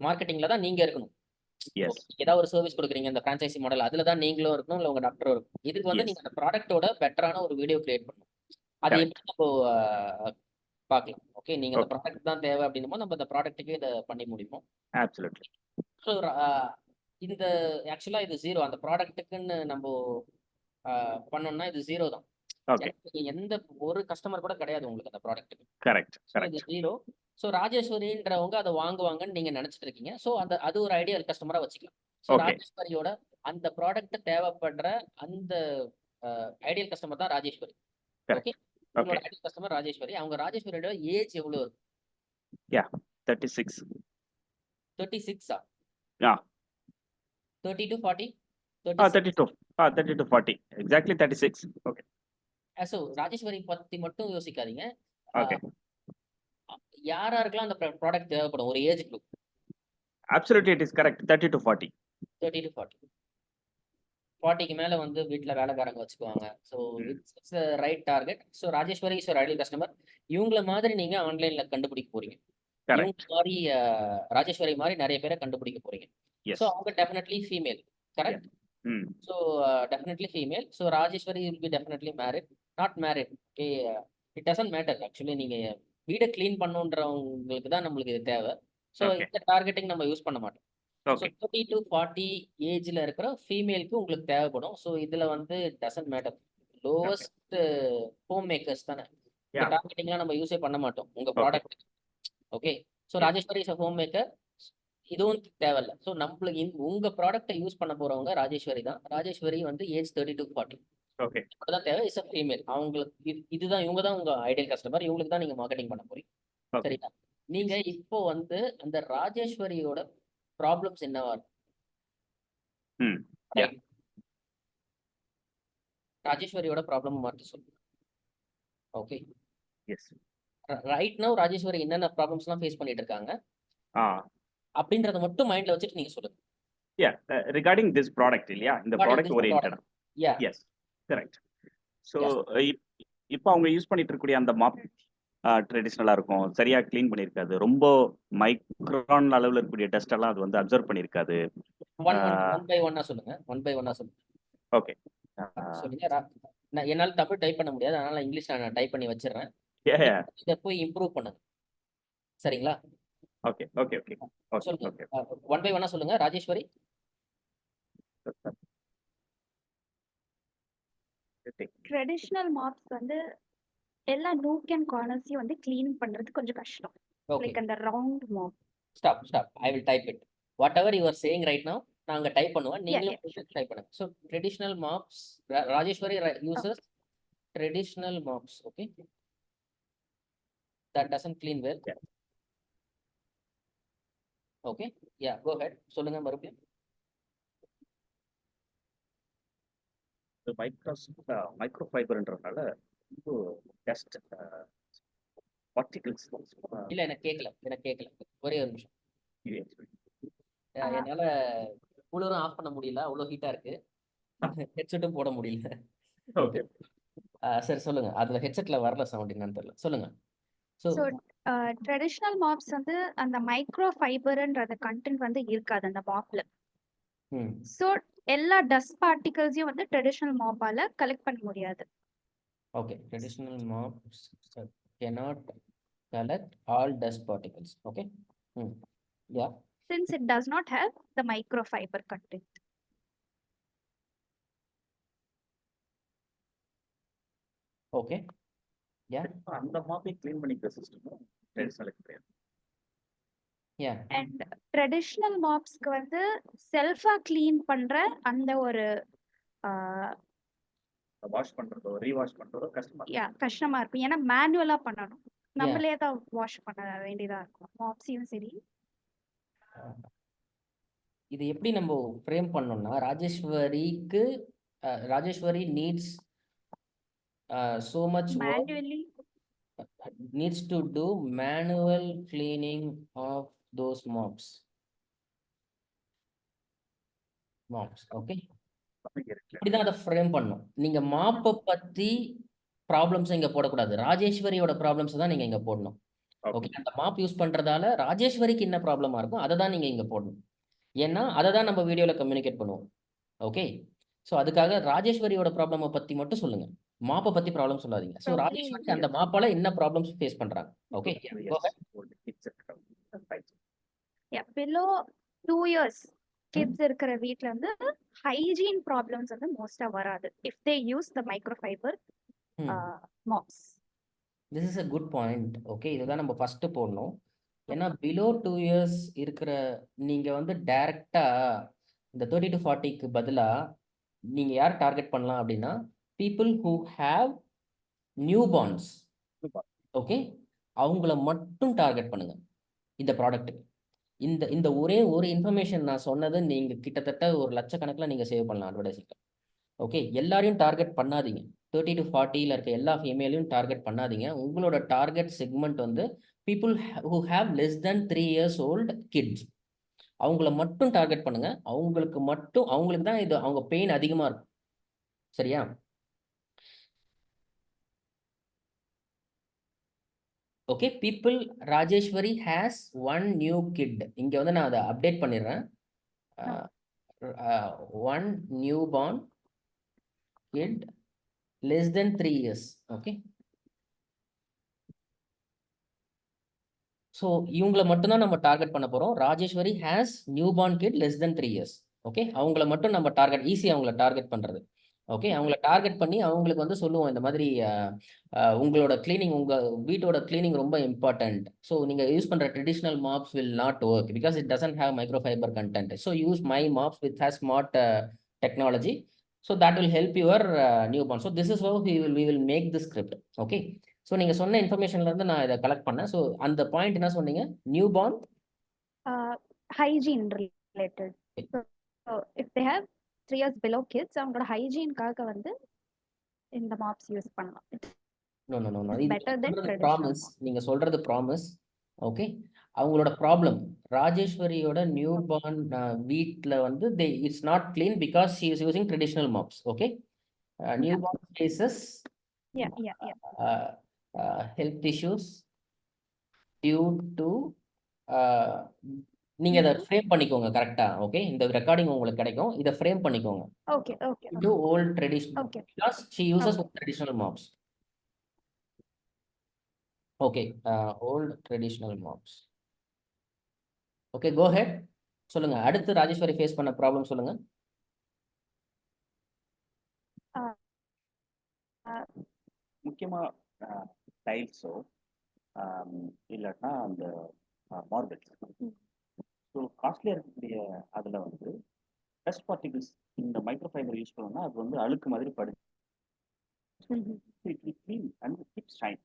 S2: மார்க்கெட்டிங்கில் தான் நீங்கள் இருக்கணும். ஏதாவது ஒரு சர்வீஸ் கொடுக்குறீங்க இந்த ஃப்ரான்ச்சைசி மாடல், அதில் தான் நீங்களும் இருக்கணும், இல்லை உங்கள் டாக்டரும் இருக்கும். இதுக்கு வந்து நீங்கள் அந்த ப்ராடக்ட்டோட பெட்டரான ஒரு வீடியோ கிரியேட் பண்ணணும். அது எப்படி நம்ம பார்க்கலாம். ஓகே, நீங்கள் அந்த ப்ராடக்ட் தான் தேவை அப்படின்னும் நம்ம அந்த ப்ராடக்ட்டுக்கே இதை பண்ணி முடிப்போம். ஸோ இந்த ஆக்சுவலா இது 0. அந்த ப்ராடக்ட்டுக்குன்னு நம்ம பண்ணோம்னா இது 0 தான். எந்த ஒரு கஸ்டமர் கூட கிடையாது உங்களுக்கு அந்த ப்ராடக்ட்டுக்கு.
S1: கரெக்ட்.
S2: இது 0. ஸோ ராஜேஸ்வரின்றவங்க அதை வாங்குவாங்கன்னு நீங்க நினைச்சிட்டு இருக்கீங்க. ஸோ அது ஒரு ஐடியல் கஸ்டமரா வச்சுக்கலாம். ஸோ ராஜேஸ்வரியோட அந்த ப்ராடக்ட் தேவைப்படுற அந்த ஐடியல் கஸ்டமர் தான் ராஜேஸ்வரி. ஓகே, உங்களோட ஐடியல் கஸ்டமர் ராஜேஸ்வரி. அவங்க ராஜேஸ்வரியோட ஏஜ் எவ்வளவு இருக்கும்?
S1: 36.
S2: 36ஆ? 30 to 40?
S1: 32 to 40. Exactly 36. Okay.
S2: So Rajeshwari பத்தி மட்டும் யோசிக்காதீங்க.
S1: ஓகே.
S2: யாருக்கெல்லாம் அந்த ப்ராடக்ட் தேவைப்படும் ஒரு age group?
S1: Absolutely it is correct. 30 to 40.
S2: 30 to 40. 40க்கு மேல வந்து வீட்ல வேலைக்காரங்க வச்சுக்குவாங்க. So it's right target. So Rajeshwari is your ideal customer. இவங்கள மாதிரி நீங்க ஆன்லைன்ல கண்டுபிடிக்க போறீங்க.
S1: கரெக்ட்.
S2: இவங்க மாதிரி ராஜேஸ்வரி மாதிரி நிறைய பேரை கண்டுபிடிக்க போறீங்க.
S1: எஸ்.
S2: ஸோ அவங்க definitely female, correct? So definitely female. So Rajeshwari will be definitely married, not married. Okay, it doesn't matter actually. நீங்க வீட க்ளீன் பண்ணுன்றவங்களுக்கு தான் நம்மளுக்கு இது தேவை. So
S1: Okay.
S2: இந்த டார்கெட்டிங் நம்ம யூஸ் பண்ண மாட்டோம். So
S1: okay.
S2: 30 to 40 ஏஜ்ல இருக்கிற ஃபீமேலுக்கு உங்களுக்கு தேவைப்படும். ஸோ இதுல வந்து doesn't matter. Lowest home makers தானே இந்த
S1: Yeah.
S2: டார்கெட்டிங்லாம் நம்ம யூஸே பண்ண மாட்டோம் உங்க
S1: Okay.
S2: Product. Okay, so
S1: Yeah.
S2: Rajeshwari is home maker, இதுவும் தேவையில்ல. ஸோ நம்மளுக்கு உங்க ப்ராடக்ட்டை யூஸ் பண்ண போறவங்க ராஜேஸ்வரி தான். ராஜேஸ்வரி வந்து ஏஜ் 30 to 40
S1: ஓகே.
S2: தான் தேவை. Is a female. அவங்களுக்கு இதுதான், இவங்க தான் உங்க ஐடியல் கஸ்டமர். இவங்களுக்கு தான் நீங்க மார்க்கெட்டிங் பண்ண போறீங்க.
S1: Okay.
S2: சரிங்களா? நீங்க இப்போ வந்து அந்த ராஜேஸ்வரியோட ப்ராப்ளம்ஸ் என்னவா இருக்கும்?
S1: Yeah.
S2: ராஜேஸ்வரியோட ப்ராப்ளம் மட்டும் சொல்லுங்க. Okay,
S1: yes.
S2: Right now Rajeshwari என்னென்ன ப்ராப்ளம்ஸ்லாம் ஃபேஸ் பண்ணிட்டு இருக்காங்க அப்படின்றத மட்டும் மைண்ட்ல வச்சுட்டு நீங்க சொல்லுங்க.
S1: ரிகார்டிங் திஸ் ப்ராடக்ட் இல்லையா, இந்த ப்ராடக்ட் ஓரியன்டட்.
S2: யா,
S1: எஸ், கரெக்ட். ஸோ இப்போ அவங்க யூஸ் பண்ணிட்டு இருக்கக்கூடிய அந்த மாப் ட்ரெடிஷ்னலாக இருக்கும், சரியா க்ளீன் பண்ணியிருக்காது, ரொம்ப மைக்ரான் அளவில் இருக்கக்கூடிய டஸ்ட் எல்லாம் அது வந்து அப்சர்வ் பண்ணியிருக்காது.
S2: ஒன் பை ஒன்னா சொல்லுங்க. ஒன் பை ஒன்னா சொல்லுங்க.
S1: ஓகே.
S2: சொல்லுங்க. நான் என்னால் தமிழ் டைப் பண்ண முடியாது, அதனால இங்கிலீஷ் நான் டைப் பண்ணி வச்சிடுறேன். இதை போய் இம்ப்ரூவ் பண்ணுங்க. சரிங்களா?
S1: ஓகே ஓகே ஓகே
S2: சொல்லுங்க.
S1: ஓகே.
S2: ஒன் பை ஒன்னா சொல்லுங்க. ராஜேஸ்வரி,
S4: ட்ரெடிஷ்னல் மாப்ஸ் வந்து எல்லா நூக் அண்ட் கார்னர்ஸையும் வந்து க்ளீன் பண்றது கொஞ்சம் கஷ்டம்.
S2: ஓகே,
S4: லைக் அந்த round mop.
S2: Stop. I will type it. Whatever you are saying right now நாங்க டைப் பண்ணுவோம், நீங்களும் டைப் பண்ணுங்க. So traditional mops, Rajeshwari uses traditional mops. Okay, that doesn't clean well.
S1: Yeah.
S2: Okay, yeah, go ahead. சொல்லுங்க மறுபடியும்.
S1: மைக்ரோ ஃபைபர்ன்றதுனால டஸ்ட் பார்ட்டிகிள்ஸ்.
S2: இல்ல எனக்கு கேட்கல. ஒரே ஒரு நிமிஷம். என்னால கூலரும் ஆஃப் பண்ண முடியல, அவ்வளோ ஹீட்டா இருக்கு. ஹெட்செட்டும் போட முடியல.
S1: ஓகே.
S2: சரி சொல்லுங்க. அதுல ஹெட்செட்ல வரல சவுண்ட், என்னன்னு தெரியல. சொல்லுங்க.
S4: ஸோ ட்ரெடிஷ்னல் மாப்ஸ் வந்து அந்த மைக்ரோ ஃபைபர்ன்ற கண்டென்ட் வந்து இருக்காது அந்த மாப்ல. ஸோ எல்லா டஸ்ட் பார்ட்டிகல்ஸையும் வந்து ட்ரெடிஷ்னல் மாப்பால கலெக்ட் பண்ண முடியாது.
S2: Okay, traditional mobs cannot collect all dust particles. Okay. Yeah.
S4: Since it does not have the microfiber content.
S2: Okay. Yeah.
S1: அந்த மாப்பை க்ளீன் பண்ணிக்கிற சிஸ்டம் ட்ரெடிஷ்னலுக்கு கிடையாது.
S2: Yeah.
S4: And traditional mopsக்கு வந்து செல்ஃபா க்ளீன் பண்ற அந்த ஒரு
S1: வாஷ் பண்றதோ ரீவாஷ் பண்றதோ
S4: கஷ்டமா இருக்கும். ஏன்னா மேனுவலா பண்ணணும், நம்மளே தான் வாஷ் பண்ண வேண்டியதா இருக்கும் மாப்ஸையும் சரி.
S2: இது எப்படி நம்ம ஃப்ரேம் பண்ணோம்னா, Rajeshwari needs so much work, needs to do manual cleaning of those mops. Okay, இப்படிதான் அதை ஃப்ரேம் பண்ணும். நீங்க மாப்பை பத்தி ப்ராப்ளம்ஸ் இங்க போடக்கூடாது, ராஜேஸ்வரியோட ப்ராப்ளம்ஸ் தான் நீங்க இங்க போடணும். ஓகே, அந்த மாப் யூஸ் பண்றதால ராஜேஸ்வரிக்கு என்ன ப்ராப்ளமா இருக்கும் அதை தான் நீங்க இங்க போடணும். ஏன்னா அதை தான் நம்ம வீடியோல கம்யூனிகேட் பண்ணுவோம். ஓகே, ஸோ அதுக்காக ராஜேஸ்வரியோட ப்ராப்ளமை பத்தி மட்டும் சொல்லுங்க, மாப்பை பத்தி ப்ராப்ளம் சொல்லாதீங்க. ஸோ ராஜேஸ்வரி அந்த மாப்பால என்ன ப்ராப்ளம்ஸ் ஃபேஸ் பண்றாங்க. ஓகே,
S4: below 2 years kids இருக்கிற வீட்ல வந்து ஹைஜீன் ப்ராப்ளம்ஸ் வந்து மோஸ்டா வராது if they use the microfiber mops.
S2: This is a good point. Okay, இதுதான் நம்ம ஃபர்ஸ்ட் போடணும். ஏன்னா பிலோ 2 years இருக்கிற நீங்க வந்து டைரக்டா இந்த 30 to 40க்கு பதிலா நீங்க யார் டார்கெட் பண்ணலாம் அப்படின்னா, people who have newborns. Okay, அவங்கள மட்டும் டார்கெட் பண்ணுங்க இந்த ப்ராடக்ட்டுக்கு. இந்த ஒரே ஒரு இன்ஃபர்மேஷன் நான் சொன்னது நீங்க கிட்டத்தட்ட ஒரு லட்சக்கணக்கில் நீங்க சேவ் பண்ணலாம் அட்வர்டைசிங். ஓகே, எல்லாரையும் டார்கெட் பண்ணாதீங்க. 30 to 40ல இருக்க எல்லா ஃபீமேலையும் டார்கெட் பண்ணாதீங்க. உங்களோட டார்கெட் செக்மெண்ட் வந்து people who have less than 3 years old kids. அவங்கள மட்டும் டார்கெட் பண்ணுங்க. அவங்களுக்கு தான் இது அவங்க பெயின் அதிகமா இருக்கும். சரியா? Okay, people Rajeshwari has 1 new kid. இங்க வந்து நான் அதை அப்டேட் பண்ணிடுறேன். 1 newborn kid less than 3 years. Okay, so இவங்களை மட்டும்தான் நம்ம டார்கெட் பண்ண போறோம். Rajeshwari has newborn kid less than 3 years. Okay, அவங்கள மட்டும் நம்ம டார்கெட், ஈஸி அவங்கள டார்கெட் பண்றது. ஓகே, அவங்கள டார்கெட் பண்ணி அவங்களுக்கு வந்து சொல்லுவோம் இந்த மாதிரி உங்களோட கிளீனிங், உங்க வீட்டோட கிளீனிங் ரொம்ப இம்பார்ட்டன்ட். ஸோ நீங்க யூஸ் பண்ற traditional mops will not work because it doesn't have microfiber content. So use my mops with has smart technology. So that will help your newborn. So this is how we will make this script. Okay, so நீங்க சொன்ன இன்ஃபர்மேஷன்ல இருந்து நான் இதை கலெக்ட் பண்ணேன். ஸோ அந்த பாயிண்ட் என்ன சொன்னீங்க? New born
S4: hygiene related. So if they have 3 years below kids, அவங்களோட ஹைஜீன்காக வந்து இந்த மாப்ஸ் யூஸ் பண்ணலாம்.
S2: No.
S4: Better than traditional
S2: promise. நீங்க சொல்றது ப்ராமிஸ். ஓகே, அவங்களோட ப்ராப்ளம் ராஜேஸ்வரியோட நியூ பார்ன் வீட்ல வந்து it's not clean because she is using traditional mops. Okay, newborn faces health issues due to நீங்க இதை ஃப்ரேம் பண்ணிக்கோங்க கரெக்டா? ஓகே, இந்த ரெக்கார்டிங் உங்களுக்கு கிடைக்கும், இதை ஃப்ரேம் பண்ணிக்கோங்க.
S4: Okay.
S2: To old traditional
S4: Okay.
S2: Because she uses traditional mops. Okay, old traditional mops. Okay, go ahead. சொல்லுங்க, அடுத்து ராஜேஸ்வரி ஃபேஸ் பண்ண ப்ராப்ளம் சொல்லுங்க.
S1: முக்கியமா டைல்ஸோ இல்லாட்டா அந்த மார்பிள்ஸ். ஸோ காஸ்ட்லியாக இருக்கக்கூடிய அதில் வந்து டஸ்ட் பார்ட்டிகிள்ஸ் இந்த மைக்ரோஃபைபர் யூஸ் பண்ணோம்னா அது வந்து அழுக்கு மாதிரி படுது. Clean and keep shine.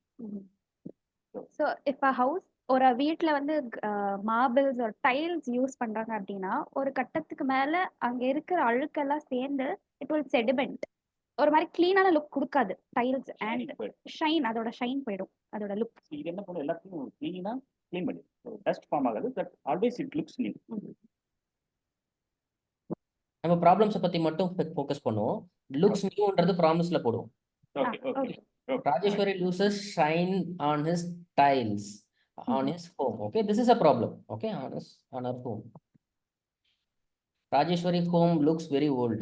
S4: So இப்போ ஒரு வீட்டில் வந்து மார்பிள்ஸ் ஒரு டைல்ஸ் யூஸ் பண்ணுறாங்க அப்படின்னா ஒரு கட்டத்துக்கு மேலே அங்கே இருக்கிற அழுக்கெல்லாம் சேர்ந்து இட் வில் செடிமெண்ட், ஒரு மாதிரி கிளீனான லுக் கொடுக்காது. டைல்ஸ் அண்ட் ஷைன், அதோட ஷைன் போயிடும், அதோட லுக்.
S1: இது என்ன பண்ணும், எல்லாத்தையும் க்ளீன் பண்ணி டஸ்ட் ஃபார்ம் ஆகாது. But always it looks new.
S2: நம்ம ப்ராப்ளம்ஸை பத்தி மட்டும் ஃபோக்கஸ் பண்ணுவோம். லுக்ஸ் நியூன்றது ப்ராமிஸ்ல போடுவோம்.
S1: Okay.
S2: Rajeshwari loses shine on his tiles on his home. Okay, this is a problem. Okay, on her home. Rajeshwari home looks very old.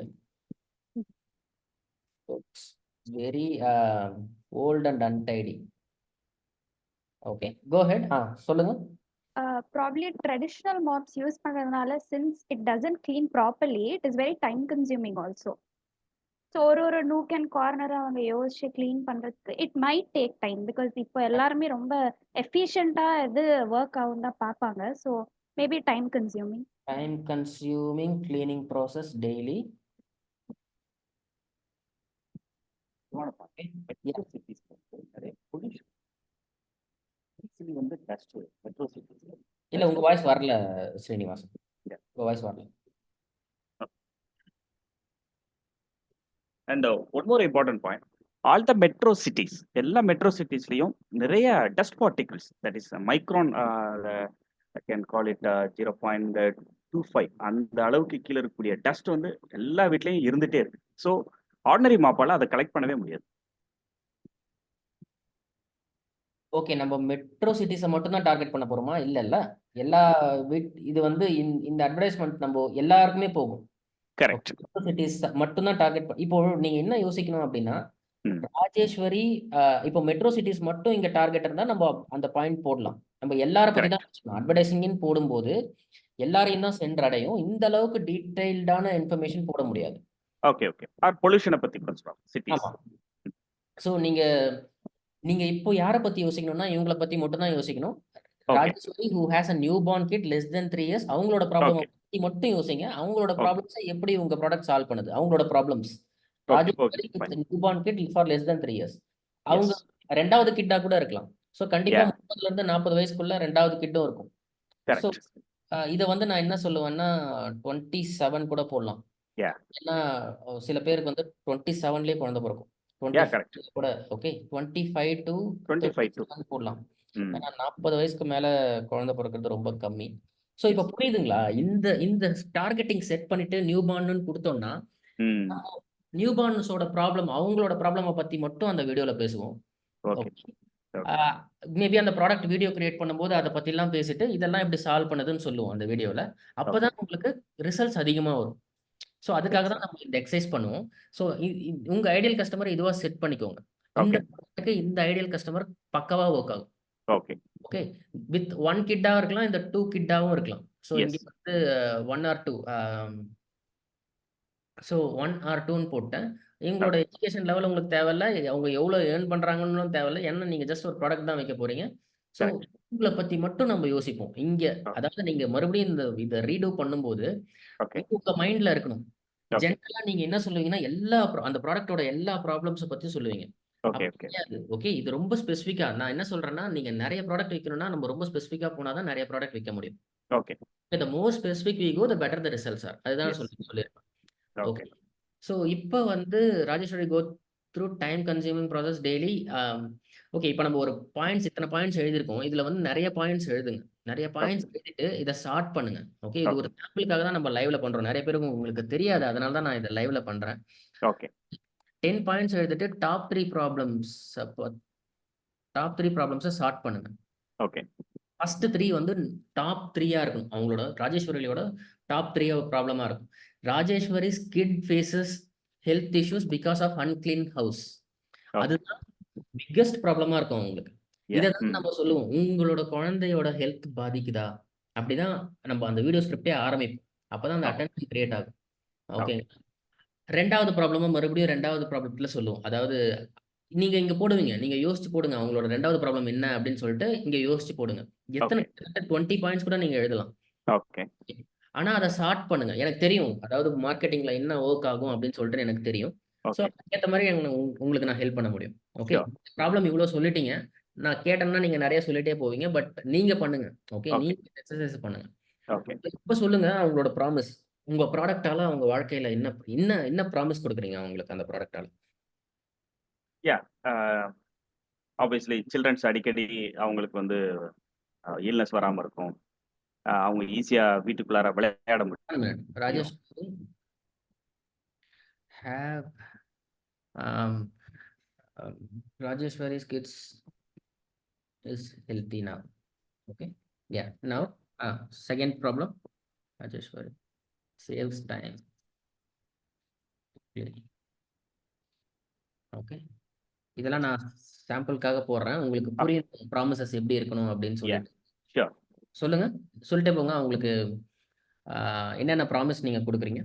S2: Looks very old and untidy. Okay, go ahead. சொல்லுங்க.
S4: Probably traditional mops use பண்றதுனால since it doesn't clean properly, it is very time consuming also. So ஒரு நூக் அண்ட் கார்னரை அவங்க யோசிச்சு கிளீன் பண்ணுறதுக்கு it might take time because இப்போ எல்லாருமே ரொம்ப எஃபிஷியண்டாக எது ஒர்க் ஆகும் தான் பார்ப்பாங்க. So maybe time consuming
S2: cleaning process daily. இல்ல உங்க வாய்ஸ் வரல ஸ்ரீனிவாசன், உங்க வாய்ஸ் வரல.
S1: And one more important point, all the metro cities, எல்லா metro citiesலயும் நிறைய dust particles, that is micron, I can call it 0.25 அந்த அளவுக்கு கீழே இருக்கக்கூடிய டஸ்ட் வந்து எல்லா வீட்லயும் இருந்துட்டே இருக்கு. ஸோ ஆர்டினரி மாப்பால அதை கலெக்ட் பண்ணவே முடியாது.
S2: ஓகே, நம்ம மெட்ரோ சிட்டிஸை மட்டும் தான் டார்கெட் பண்ண போறோமா? இல்ல எல்லா இது வந்து இந்த அட்வர்டைஸ்மெண்ட் நம்ம எல்லாருக்குமே போகும்.
S1: கரெக்ட்.
S2: சிட்டிஸ் மட்டும் தான் டார்கெட். இப்போ நீங்க என்ன யோசிக்கணும் அப்படின்னா, ராஜேஸ்வரி இப்போ மெட்ரோ சிட்டிஸ் மட்டும் இங்க டார்கெட் இருந்தா நம்ம அந்த பாயிண்ட் போடலாம். நம்ம எல்லாரும் பத்தி தான் அட்வர்டைசிங் போடும்போது எல்லாரையும் தான் சென்றடையும். இந்த அளவுக்கு டீடைல்டான இன்ஃபர்மேஷன் போட முடியாது.
S1: ஓகே. பொல்யூஷனை பத்தி பேசுறோம் சிட்டிஸ்.
S2: ஸோ நீங்க இப்போ யாரை பத்தி யோசிக்கணும்னா இவங்கள பத்தி மட்டும் தான் யோசிக்கணும். Rajeshwari who has a newborn kid less than 3 years அவங்களோட ப்ராப்ளம் பத்தி மட்டும் யோசிங்க. அவங்களோட ப்ராப்ளம்ஸை எப்படி உங்க ப்ராடக்ட் சால்வ் பண்ணுது, அவங்களோட problems. Rajeshwari newborn kid for less than 3 years அவங்க ரெண்டாவது கிட்டா கூட இருக்கலாம். ஸோ கண்டிப்பா 30ல இருந்து 40 வயசுக்குள்ள ரெண்டாவது கிட்டும் இருக்கும். ஸோ இதை வந்து நான் என்ன சொல்லுவேன்னா 27 கூட போடலாம். ஏன்னா சில பேருக்கு வந்து 27லயே குழந்தை பிறக்கும்.
S1: கரெக்ட்.
S2: 25 கூட ஓகே 25 to
S1: 25 to
S2: 30 போடலாம்.
S1: ம்.
S2: ஏன்னா 40 வயசுக்கு மேல குழந்தை பிறக்கிறது ரொம்ப கம்மி. ஸோ இப்போ புரியுதுங்களா? இந்த இந்த டார்கெட்டிங் செட் பண்ணிட்டு நியூ பார்ன்னு கொடுத்தோம்னா
S1: ம்.
S2: நியூ பார்ன்ஸோட ப்ராப்ளம் அவங்களோட ப்ராப்ளமை பத்தி மட்டும் அந்த வீடியோல பேசுவோம்.
S1: ஓகே.
S2: மேபி அந்த ப்ராடக்ட் வீடியோ கிரியேட் பண்ணும்போது அதை பத்திலாம் பேசிட்டு இதெல்லாம் எப்படி சால்வ் பண்ணுதுன்னு சொல்லுவோம் அந்த வீடியோல. அப்பதான் உங்களுக்கு ரிசல்ட்ஸ் அதிகமா வரும். ஸோ அதுக்காக தான் நம்ம இந்த எக்ஸசைஸ் பண்ணுவோம். ஸோ உங்க ஐடியல் கஸ்டமர் இதுவா செட் பண்ணிக்கோங்க. இந்த
S1: ஓகே.
S2: ப்ராடக்ட்டுக்கு இந்த ஐடியல் கஸ்டமர் பக்கவா ஒர்க் ஆகும்.
S1: ஓகே.
S2: ஓகே வித் 1 கிட்டா இருக்கலாம், இந்த 2 கிட்டாவும் இருக்கலாம். So
S1: Yes.
S2: இங்க வந்து 1 or 2 ஸோ 1 or 2ன்னு போட்டேன். எங்களோட எஜுகேஷன் லெவல் உங்களுக்கு தேவையில்ல, அவங்க எவ்வளோ ஏர்ன் பண்றாங்கன்னு தேவையில்ல. ஏன்னா நீங்க ஜஸ்ட் ஒரு ப்ராடக்ட் தான் வைக்க போறீங்க. So
S1: Correct.
S2: உங்களை பத்தி மட்டும் நம்ம யோசிப்போம் இங்க. அதாவது நீங்க மறுபடியும் இதை ரீடூ பண்ணும்போது
S1: ஓகே.
S2: உங்க மைண்ட்ல இருக்கணும்.
S1: Okay.
S2: ஜெனரலா நீங்க என்ன சொல்லுவீங்கன்னா அந்த ப்ராடக்ட்டோட எல்லா ப்ராப்ளம்ஸை பத்தி சொல்லுவீங்க.
S1: ஓகே.
S2: அப்படி கிடையாது. ஓகே இது ரொம்ப ஸ்பெசிஃபிக்கா நான் என்ன சொல்றேன்னா, நீங்க நிறைய ப்ராடக்ட் விற்கணும்னா நம்ம ரொம்ப ஸ்பெசிஃபிக்கா போனாதான் நிறைய ப்ராடக்ட் விற்க முடியும்.
S1: Okay.
S2: the more specific we go the better the results are. அதுதான்
S1: Yes.
S2: சொல்லியிருப்பேன்.
S1: ஓகே.
S2: ஓகே ஸோ இப்போ வந்து Rajeshwari go through time consuming process daily. Okay இப்போ நம்ம ஒரு பாயிண்ட்ஸ் இத்தனை பாயிண்ட்ஸ் எழுதியிருக்கோம். இதுல வந்து நிறைய பாயிண்ட்ஸ் எழுதுங்க. நிறைய பாயிண்ட்ஸ் எழுதிட்டு இதை ஷார்ட் பண்ணுங்க. ஓகே இது ஒரு சாம்பிளுக்காக தான் நம்ம லைவ்ல பண்றோம். நிறைய பேருக்கு உங்களுக்கு தெரியாது, அதனால தான் நான் இதை லைவ்ல பண்றேன்.
S1: ஓகே.
S2: 10 பாயிண்ட்ஸ் எழுதிட்டு டாப் 3 ப்ராப்ளம்ஸை ஷார்ட் பண்ணுங்க.
S1: ஓகே.
S2: ஃபர்ஸ்ட் 3 வந்து டாப் 3-ஆ இருக்கும். அவங்களோட ராஜேஸ்வரியோட டாப் 3 ப்ராப்ளமா இருக்கும். Rajeswari's kid faces health issues because of unclean house. அதுதான் பிக்கஸ்ட் ப்ராப்ளமா இருக்கும் அவங்களுக்கு. இதை தான் நம்ம சொல்லுவோம், உங்களோட குழந்தையோட ஹெல்த் பாதிக்குதா? அப்படிதான் நம்ம அந்த வீடியோ ஸ்கிரிப்டே ஆரம்பிப்போம். அப்பதான் அந்த அட்டென்ஷன் கிரியேட் ஆகும். ஓகே ரெண்டாவது ப்ராப்ளமும் மறுபடியும் ரெண்டாவது ப்ராப்ளத்துல சொல்லுவோம். அதாவது நீங்க இங்க போடுவீங்க, நீங்க யோசிச்சு போடுங்க அவங்களோட ரெண்டாவது ப்ராப்ளம் என்ன அப்படின்னு சொல்லிட்டு இங்க யோசிச்சு போடுங்க. எத்தனை 20 பாயிண்ட்ஸ் கூட நீங்க எழுதலாம்.
S1: ஓகே.
S2: ஆனா அதை ஷார்ட் பண்ணுங்க. எனக்கு தெரியும், அதாவது மார்க்கெட்டிங்ல என்ன ஒர்க் ஆகும் அப்படின்னு சொல்லிட்டு எனக்கு தெரியும். ஸோ அதுக்கேற்ற மாதிரி உங்களுக்கு நான் ஹெல்ப் பண்ண முடியும். ஓகே ப்ராப்ளம் இவ்வளோ சொல்லிட்டீங்க, நான் கேட்டேன்னா நீங்க நிறைய சொல்லிட்டே போவீங்க. பட் நீங்க பண்ணுங்க. ஓகே நீங்க எக்ஸசைஸ் பண்ணுங்க. இப்ப சொல்லுங்க அவங்களோட ப்ராமிஸ். உங்க ப்ராடக்டால அவங்க வாழ்க்கையில என்ன என்ன என்ன ப்ராமிஸ் கொடுக்குறீங்க அவங்களுக்கு அந்த ப்ராடக்டால?
S1: ஆப்வியஸ்லி சில்ட்ரன்ஸ் அடிக்கடி அவங்களுக்கு வந்து இல்னஸ் வராமல் இருக்கும். அவங்க ஈஸியா வீட்டுக்குள்ளார விளையாட முடியும்.
S2: Rajesh Rajeshwari's kids is healthy now. Okay. Yeah. Now, second problem. Rajeshwari saves time. Okay. இதெல்லாம் நான் சாம்பிளுக்காக போடுறேன். உங்களுக்கு புரியும் ப்ராமிசஸ் எப்படி இருக்கணும் அப்படின்னு சொல்லிட்டு. சொல்லுங்க, சொல்லிட்டே போங்க. அவங்களுக்கு என்னென்ன ப்ராமிஸ் நீங்க கொடுக்குறீங்க?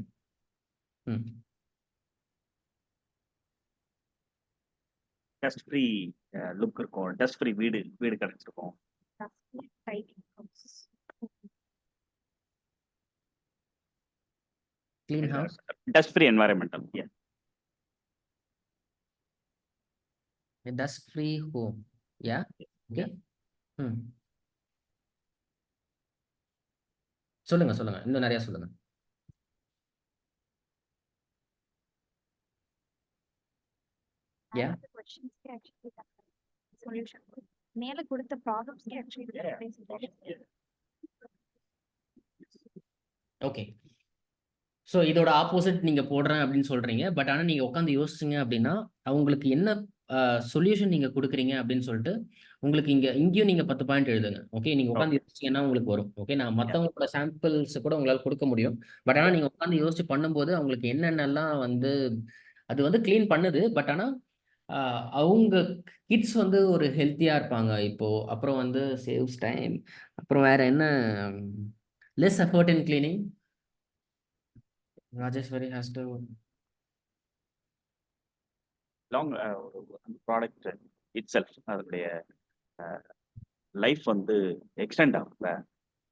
S1: டஸ்ட் ஃப்ரீ லுக் இருக்கும், டஸ்ட் ஃப்ரீ வீடு கிடைச்சிருக்கும்.
S2: Clean house,
S1: dust free environmental. Yeah,
S2: a dust free home. Yeah. Okay. சொல்லுங்க இன்னும் நிறைய சொல்லுங்க. Yeah.
S4: சொல்யூஷன் மேல கொடுத்த ப்ராப்ளம்ஸ்க்கு ஆக்சுவலி.
S2: ஓகே ஸோ இதோட ஆப்போசிட் நீங்க போடுறேன் அப்படின்னு சொல்றீங்க. பட் ஆனால் நீங்க உட்காந்து யோசிச்சிங்க அப்படின்னா அவங்களுக்கு என்ன சொல்யூஷன் நீங்க கொடுக்குறீங்க அப்படின்னு சொல்லிட்டு உங்களுக்கு இங்கேயும் நீங்க 10 பாயிண்ட் எழுதுங்க. ஓகே நீங்க உட்காந்து யோசிச்சீங்கன்னா உங்களுக்கு வரும். ஓகே நான் மற்றவங்களோட சாம்பிள்ஸ் கூட உங்களால் கொடுக்க முடியும். பட் ஆனால் நீங்க உட்காந்து யோசிச்சு பண்ணும்போது அவங்களுக்கு என்னென்னலாம் வந்து அது வந்து கிளீன் பண்ணுது. பட் ஆனால் அவங்க கிட்ஸ் வந்து ஒரு ஹெல்த்தியா இருப்பாங்க இப்போ. அப்புறம் வந்து சேவ்ஸ் டைம். அப்புறம் வேற என்ன? Less effort in cleaning. Rajeshwari has to
S1: long product itself அதனுடைய லைஃப் வந்து எக்ஸ்டெண்ட் ஆகும்ல.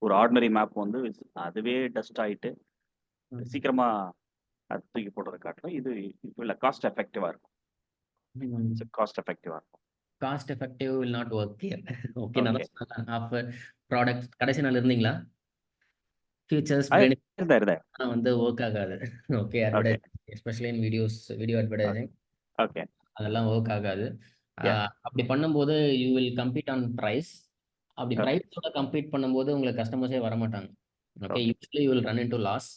S1: ஒரு ஆர்டினரி மேப் வந்து அதுவே டஸ்ட் ஆகிட்டு சீக்கிரமா அது தூக்கி போடுறதை காட்டிலும் இது இல்லை காஸ்ட் எஃபெக்டிவா இருக்கும். காஸ்ட் எஃபெக்டிவா இருக்கும்.
S2: Cost effective will not work here. Okay நான் சொன்னேன் ஆஃபர் ப்ராடக்ட் கடைசி நாள் இருந்தீங்களா? ஃபியூச்சர்ஸ் வந்து ஒர்க் ஆகாது. Okay advertising especially in video advertising.
S1: Okay
S2: அதெல்லாம் ஒர்க் ஆகாது.
S1: Yeah.
S2: அப்படி பண்ணும்போது you will compete on price. அப்படி
S1: Okay.
S2: ப்ரைஸோட கம்பீட் பண்ணும்போது உங்களுக்கு கஸ்டமர்ஸே வரமாட்டாங்க. Okay,
S1: Okay.
S2: Usually you will run into loss.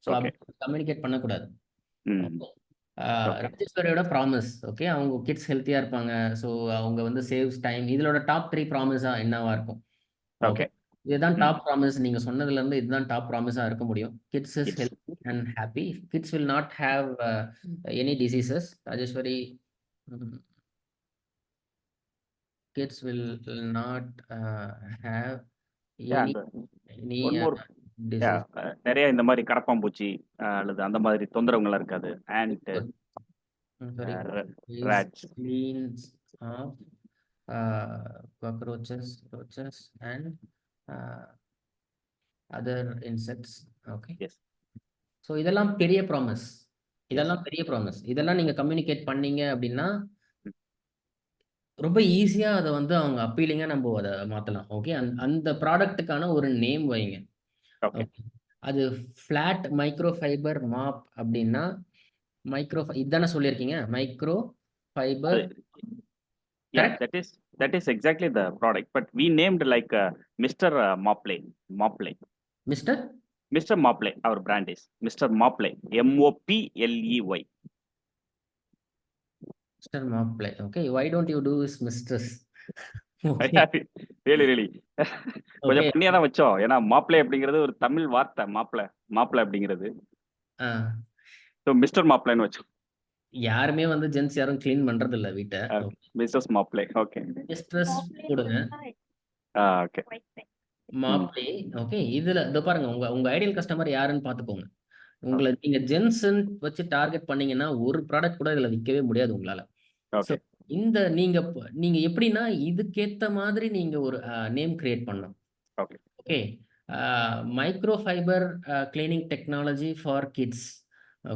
S2: So
S1: Okay.
S2: அப்படி கம்யூனிகேட் பண்ணக்கூடாது.
S1: ம்.
S2: Okay,
S1: Okay.
S2: ராஜேஸ்வரியோட ப்ராமிஸ், ஓகே, அவங்க கிட்ஸ் ஹெல்த்தியா இருப்பாங்க. ஸோ அவங்க வந்து சேவ்ஸ் டைம். இதோட டாப் 3 ப்ராமிஸா என்னவா இருக்கும்? Okay,
S1: Okay.
S2: இதுதான்
S1: ம்.
S2: Top promise. நீங்க சொன்னதுல இருந்து இதுதான் டாப் ப்ராமிஸா இருக்க முடியும். Kids is
S1: Yes.
S2: Healthy and happy. Kids will not have any diseases. Rajeshwari, kids will not have
S1: Yeah.
S2: any
S1: And
S2: any
S1: one more. Yeah.
S2: disease.
S1: நிறைய இந்த மாதிரி கரப்பாம்பூச்சி அல்லது அந்த மாதிரி தொந்தரவுகள் இருக்காது. And
S2: Sorry, is
S1: rats.
S2: cleans of cockroaches, roaches and other insects. Okay.
S1: Yes.
S2: So இதெல்லாம் பெரிய ப்ராமிஸ். இதெல்லாம் பெரிய ப்ராமிஸ். இதெல்லாம் நீங்க கம்யூனிகேட் பண்ணீங்க அப்படின்னா ரொம்ப ஈஸியா அதை வந்து அவங்க அப்பீலிங்கா நம்ம அதை மாத்தலாம். ஓகே, அந்த ப்ராடக்ட்டுக்கான ஒரு நேம் வைங்க.
S1: Okay.
S2: ஓகே, அது ஃபிளாட் மைக்ரோ ஃபைபர் மாப் அப்படின்னா இதுதானே சொல்லியிருக்கீங்க, micro fibre.
S1: Yeah, that is exactly the product, but we named like Mr. Mopley. Mr. Mopley, our brand is Mr. Mopley, Mopley.
S2: Mr. Mopley. Okay, why don't you do this Mistress?
S1: really கொஞ்சம்
S2: Okay.
S1: பண்ணியா தான் வச்சோம். ஏன்னா மாப்பிளை அப்படிங்கிறது ஒரு தமிழ் வார்த்தை. மாப்பிளை அப்படிங்கிறது. ஸோ மிஸ்டர் மாப்பிளைன்னு வச்சோம்.
S2: யாருமே வந்து ஜென்ஸ் யாரும் க்ளீன் பண்றது இல்ல வீட்டை.
S1: மிஸ்ஸஸ் மாப்பிளை. ஓகே,
S2: மிஸ்ட்ரஸ் போடுங்க.
S1: ஓகே,
S2: மாப்ளே. ஓகே, இதுல இதோ பாருங்க, உங்க ஐடியல் கஸ்டமர் யாருன்னு பாத்துக்கோங்க. உங்களை நீங்க ஜென்ஸ்ன்னு வச்சு டார்கெட் பண்ணீங்கன்னா ஒரு ப்ராடக்ட் கூட இதுல விற்கவே முடியாது உங்களால.
S1: ஓகே.
S2: இந்த நீங்க எப்படின்னா இதுக்கேத்த மாதிரி நீங்க ஒரு நேம் கிரியேட் பண்ணணும்.
S1: Okay.
S2: Okay, micro fibre cleaning technology for kids.